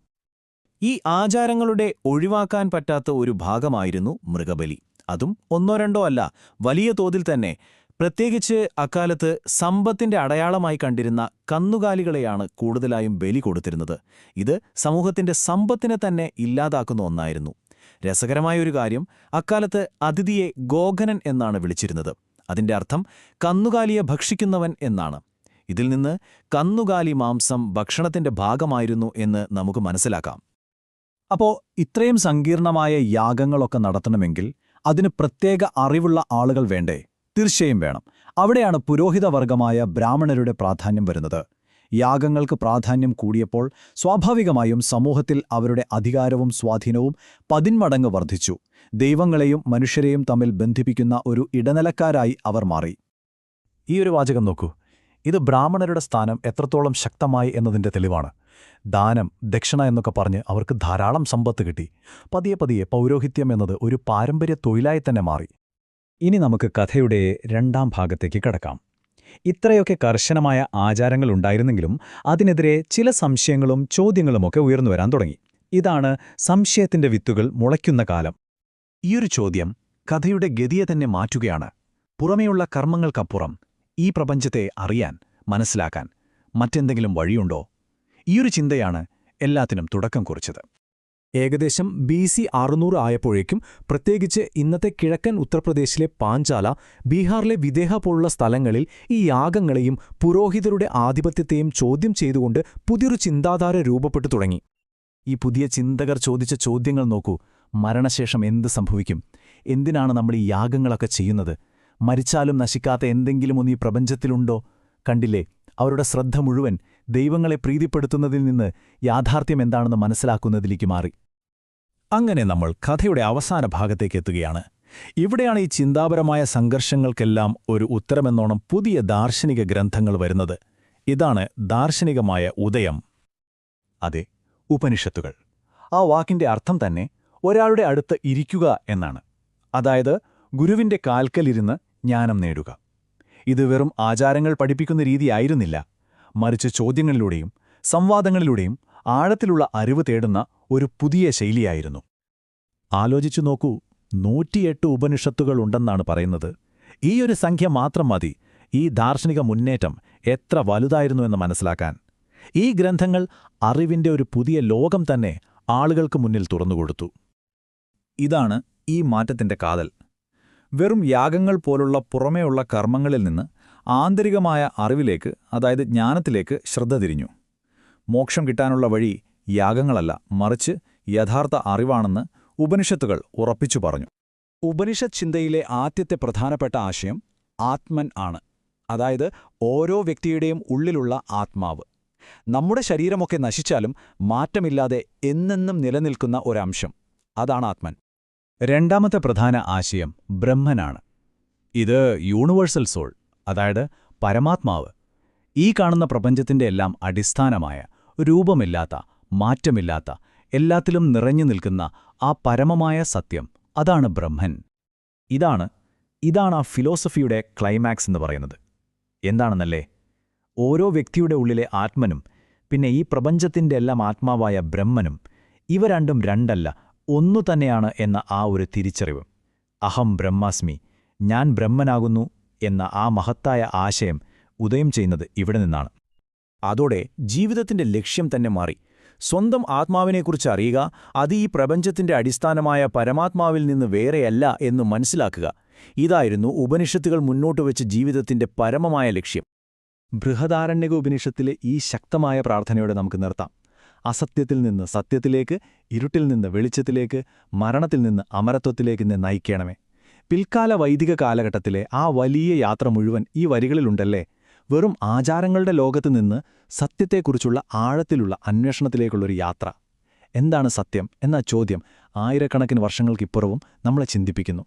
ഈ ആചാരങ്ങളുടെ ഒഴിവാക്കാൻ പറ്റാത്ത ഒരു ഭാഗമായിരുന്നു മൃഗബലി. അതും 1 2 അല്ല, വലിയ തോതിൽ തന്നെ. പ്രത്യേകിച്ച് അക്കാലത്ത് സമ്പത്തിന്റെ അടയാളമായി കണ്ടിരുന്ന കന്നുകാലികളെയാണ് കൂടുതലായും ബലി കൊടുത്തിരുന്നത്. ഇത് സമൂഹത്തിന്റെ സമ്പത്തിനെ തന്നെ ഇല്ലാതാക്കുന്ന ഒന്നായിരുന്നു. രസകരമായൊരു കാര്യം, അക്കാലത്ത് അതിഥിയെ ഗോഘനൻ എന്നാണ് വിളിച്ചിരുന്നത്. അതിന്റെ അർത്ഥം കന്നുകാലിയെ ഭക്ഷിക്കുന്നവൻ എന്നാണ്. ഇതിൽ നിന്ന് കന്നുകാലി മാംസം ഭക്ഷണത്തിന്റെ ഭാഗമായിരുന്നു എന്ന് നമുക്ക് മനസ്സിലാക്കാം. അപ്പോ ഇത്രയും സങ്കീർണമായ യാഗങ്ങളൊക്കെ നടത്തണമെങ്കിൽ അതിന് പ്രത്യേക അറിവുള്ള ആളുകൾ വേണ്ടേ? തീർച്ചയായും വേണം. അവിടെയാണ് പുരോഹിതവർഗമായ ബ്രാഹ്മണരുടെ പ്രാധാന്യം വരുന്നത്. യാഗങ്ങൾക്ക് പ്രാധാന്യം കൂടിയപ്പോൾ സ്വാഭാവികമായും സമൂഹത്തിൽ അവരുടെ അധികാരവും സ്വാധീനവും 10 മടങ്ങ് വർദ്ധിച്ചു. ദൈവങ്ങളെയും മനുഷ്യരെയും തമ്മിൽ ബന്ധിപ്പിക്കുന്ന ഒരു ഇടനിലക്കാരായി അവർ മാറി. ഈ ഒരു വാചകം നോക്കൂ. ഇത് ബ്രാഹ്മണരുടെ സ്ഥാനം എത്രത്തോളം ശക്തമായി എന്നതിന്റെ തെളിവാണ്. ദാനം, ദക്ഷിണ എന്നൊക്കെ പറഞ്ഞ് അവർക്ക് ധാരാളം സമ്പത്ത് കിട്ടി. പതിയെ പതിയെ പൗരോഹിത്യം എന്നത് ഒരു പാരമ്പര്യ തൊഴിലായി തന്നെ മാറി. ഇനി നമുക്ക് കഥയുടെ 2ാം ഭാഗത്തേക്ക് കടക്കാം. ഇത്രയൊക്കെ കർശനമായ ആചാരങ്ങളുണ്ടായിരുന്നെങ്കിലും അതിനെതിരെ ചില സംശയങ്ങളും ചോദ്യങ്ങളുമൊക്കെ ഉയർന്നുവരാൻ തുടങ്ങി. ഇതാണ് സംശയത്തിന്റെ വിത്തുകൾ മുളയ്ക്കുന്ന കാലം. ഈയൊരു ചോദ്യം കഥയുടെ ഗതിയെ തന്നെ മാറ്റുകയാണ്. പുറമേയുള്ള കർമ്മങ്ങൾക്കപ്പുറം ഈ പ്രപഞ്ചത്തെ അറിയാൻ, മനസ്സിലാക്കാൻ മറ്റെന്തെങ്കിലും വഴിയുണ്ടോ? ഈയൊരു ചിന്തയാണ് എല്ലാത്തിനും തുടക്കം കുറിച്ചത്. ഏകദേശം BC 600 ആയപ്പോഴേക്കും, പ്രത്യേകിച്ച് ഇന്നത്തെ കിഴക്കൻ ഉത്തർപ്രദേശിലെ പാഞ്ചാല, ബീഹാറിലെ വിദേഹ പോലുള്ള സ്ഥലങ്ങളിൽ ഈ യാഗങ്ങളെയും പുരോഹിതരുടെ ആധിപത്യത്തെയും ചോദ്യം ചെയ്തുകൊണ്ട് പുതിയൊരു ചിന്താധാര രൂപപ്പെട്ടു തുടങ്ങി. ഈ പുതിയ ചിന്തകർ ചോദിച്ച ചോദ്യങ്ങൾ നോക്കൂ. മരണശേഷം എന്ത് സംഭവിക്കും? എന്തിനാണ് നമ്മൾ ഈ യാഗങ്ങളൊക്കെ ചെയ്യുന്നത്? മരിച്ചാലും നശിക്കാത്ത എന്തെങ്കിലും ഒന്ന് ഈ പ്രപഞ്ചത്തിലുണ്ടോ? കണ്ടില്ലേ, അവരുടെ ശ്രദ്ധ മുഴുവൻ ദൈവങ്ങളെ പ്രീതിപ്പെടുത്തുന്നതിൽ നിന്ന് യാഥാർത്ഥ്യം എന്താണെന്ന് മനസ്സിലാക്കുന്നതിലേക്ക് മാറി. അങ്ങനെ നമ്മൾ കഥയുടെ അവസാന ഭാഗത്തേക്ക് എത്തുകയാണ്. ഇവിടെയാണ് ഈ ചിന്താപരമായ സംഘർഷങ്ങൾക്കെല്ലാം ഒരു ഉത്തരമെന്നോണം പുതിയ ദാർശനിക ഗ്രന്ഥങ്ങൾ വരുന്നത്. ഇതാണ് ദാർശനികമായ ഉദയം. അതെ, ഉപനിഷത്തുകൾ. ആ വാക്കിന്റെ അർത്ഥം തന്നെ ഒരാളുടെ അടുത്ത് ഇരിക്കുക എന്നാണ്. അതായത് ഗുരുവിന്റെ കാൽക്കലിരുന്ന് ജ്ഞാനം നേടുക. ഇത് വെറും ആചാരങ്ങൾ പഠിപ്പിക്കുന്ന രീതിയായിരുന്നില്ല, മറിച്ച് ചോദ്യങ്ങളിലൂടെയും സംവാദങ്ങളിലൂടെയും ആഴത്തിലുള്ള അറിവ് തേടുന്ന ഒരു പുതിയ ശൈലിയായിരുന്നു. ആലോചിച്ചു നോക്കൂ, 108 ഉപനിഷത്തുകൾ ഉണ്ടെന്നാണ് പറയുന്നത്. ഈയൊരു സംഖ്യ മാത്രം മതി ഈ ദാർശനിക മുന്നേറ്റം എത്ര വലുതായിരുന്നു എന്ന് മനസ്സിലാക്കാൻ. ഈ ഗ്രന്ഥങ്ങൾ അറിവിന്റെ ഒരു പുതിയ ലോകം തന്നെ ആളുകൾക്ക് മുന്നിൽ തുറന്നുകൊടുത്തു. ഇതാണ് ഈ മാറ്റത്തിന്റെ കാതൽ. വെറും യാഗങ്ങൾ പോലുള്ള പുറമേയുള്ള കർമ്മങ്ങളിൽ നിന്ന് ആന്തരികമായ അറിവിലേക്ക്, അതായത് ജ്ഞാനത്തിലേക്ക് ശ്രദ്ധ തിരിഞ്ഞു. മോക്ഷം കിട്ടാനുള്ള വഴി യാഗങ്ങളല്ല, മറിച്ച് യഥാർത്ഥ അറിവാണെന്ന് ഉപനിഷത്തുകൾ ഉറപ്പിച്ചു പറഞ്ഞു. ഉപനിഷത്ത് ചിന്തയിലെ ആദ്യത്തെ പ്രധാനപ്പെട്ട ആശയം ആത്മൻ ആണ്. അതായത് ഓരോ വ്യക്തിയുടെയും ഉള്ളിലുള്ള ആത്മാവ്. നമ്മുടെ ശരീരമൊക്കെ നശിച്ചാലും മാറ്റമില്ലാതെ എന്നെന്നും നിലനിൽക്കുന്ന ഒരംശം, അതാണ് ആത്മൻ. രണ്ടാമത്തെ പ്രധാന ആശയം ബ്രഹ്മനാണ്. ഇത് യൂണിവേഴ്സൽ സോൾ, അതായത് പരമാത്മാവ്. ഈ കാണുന്ന പ്രപഞ്ചത്തിന്റെ എല്ലാം അടിസ്ഥാനമായ, രൂപമില്ലാത്ത, മാറ്റമില്ലാത്ത, എല്ലാത്തിലും നിറഞ്ഞു നിൽക്കുന്ന ആ പരമമായ സത്യം, അതാണ് ബ്രഹ്മൻ. ഇതാണ് ആ ഫിലോസഫിയുടെ ക്ലൈമാക്സ് എന്ന് പറയുന്നത്. എന്താണെന്നല്ലേ? ഓരോ വ്യക്തിയുടെ ഉള്ളിലെ ആത്മനും പിന്നെ ഈ പ്രപഞ്ചത്തിന്റെ എല്ലാം ആത്മാവായ ബ്രഹ്മനും, ഇവ രണ്ടും രണ്ടല്ല, ഒന്നു തന്നെയാണ് എന്ന ആ ഒരു തിരിച്ചറിവ്. അഹം ബ്രഹ്മാസ്മി, ഞാൻ ബ്രഹ്മനാകുന്നു എന്ന ആ മഹത്തായ ആശയം ഉദയം ചെയ്യുന്നത് ഇവിടെ നിന്നാണ്. അതോടെ ജീവിതത്തിന്റെ ലക്ഷ്യം തന്നെ മാറി. സ്വന്തം ആത്മാവിനെക്കുറിച്ച് അറിയുക, അത് ഈ പ്രപഞ്ചത്തിന്റെ അടിസ്ഥാനമായ പരമാത്മാവിൽ നിന്ന് വേറെയല്ല എന്ന് മനസ്സിലാക്കുക. ഇതായിരുന്നു ഉപനിഷത്തുകൾ മുന്നോട്ടുവെച്ച ജീവിതത്തിന്റെ പരമമായ ലക്ഷ്യം. ബൃഹദാരണ്യക ഉപനിഷത്തിലെ ഈ ശക്തമായ പ്രാർത്ഥനയോടെ നമുക്ക് നിർത്താം. അസത്യത്തിൽ നിന്ന് സത്യത്തിലേക്ക്, ഇരുട്ടിൽ നിന്ന് വെളിച്ചത്തിലേക്ക്, മരണത്തിൽ നിന്ന് അമരത്വത്തിലേക്ക് നയിക്കണമേ. പിൽക്കാല വൈദിക കാലഘട്ടത്തിലെ ആ വലിയ യാത്ര മുഴുവൻ ഈ വരികളിലുണ്ടല്ലേ. വെറും ആചാരങ്ങളുടെ ലോകത്ത് നിന്ന് സത്യത്തെക്കുറിച്ചുള്ള ആഴത്തിലുള്ള അന്വേഷണത്തിലേക്കുള്ളൊരു യാത്ര. എന്താണ് സത്യം എന്ന ചോദ്യം ആയിരക്കണക്കിന് വർഷങ്ങൾക്കിപ്പുറവും നമ്മളെ ചിന്തിപ്പിക്കുന്നു.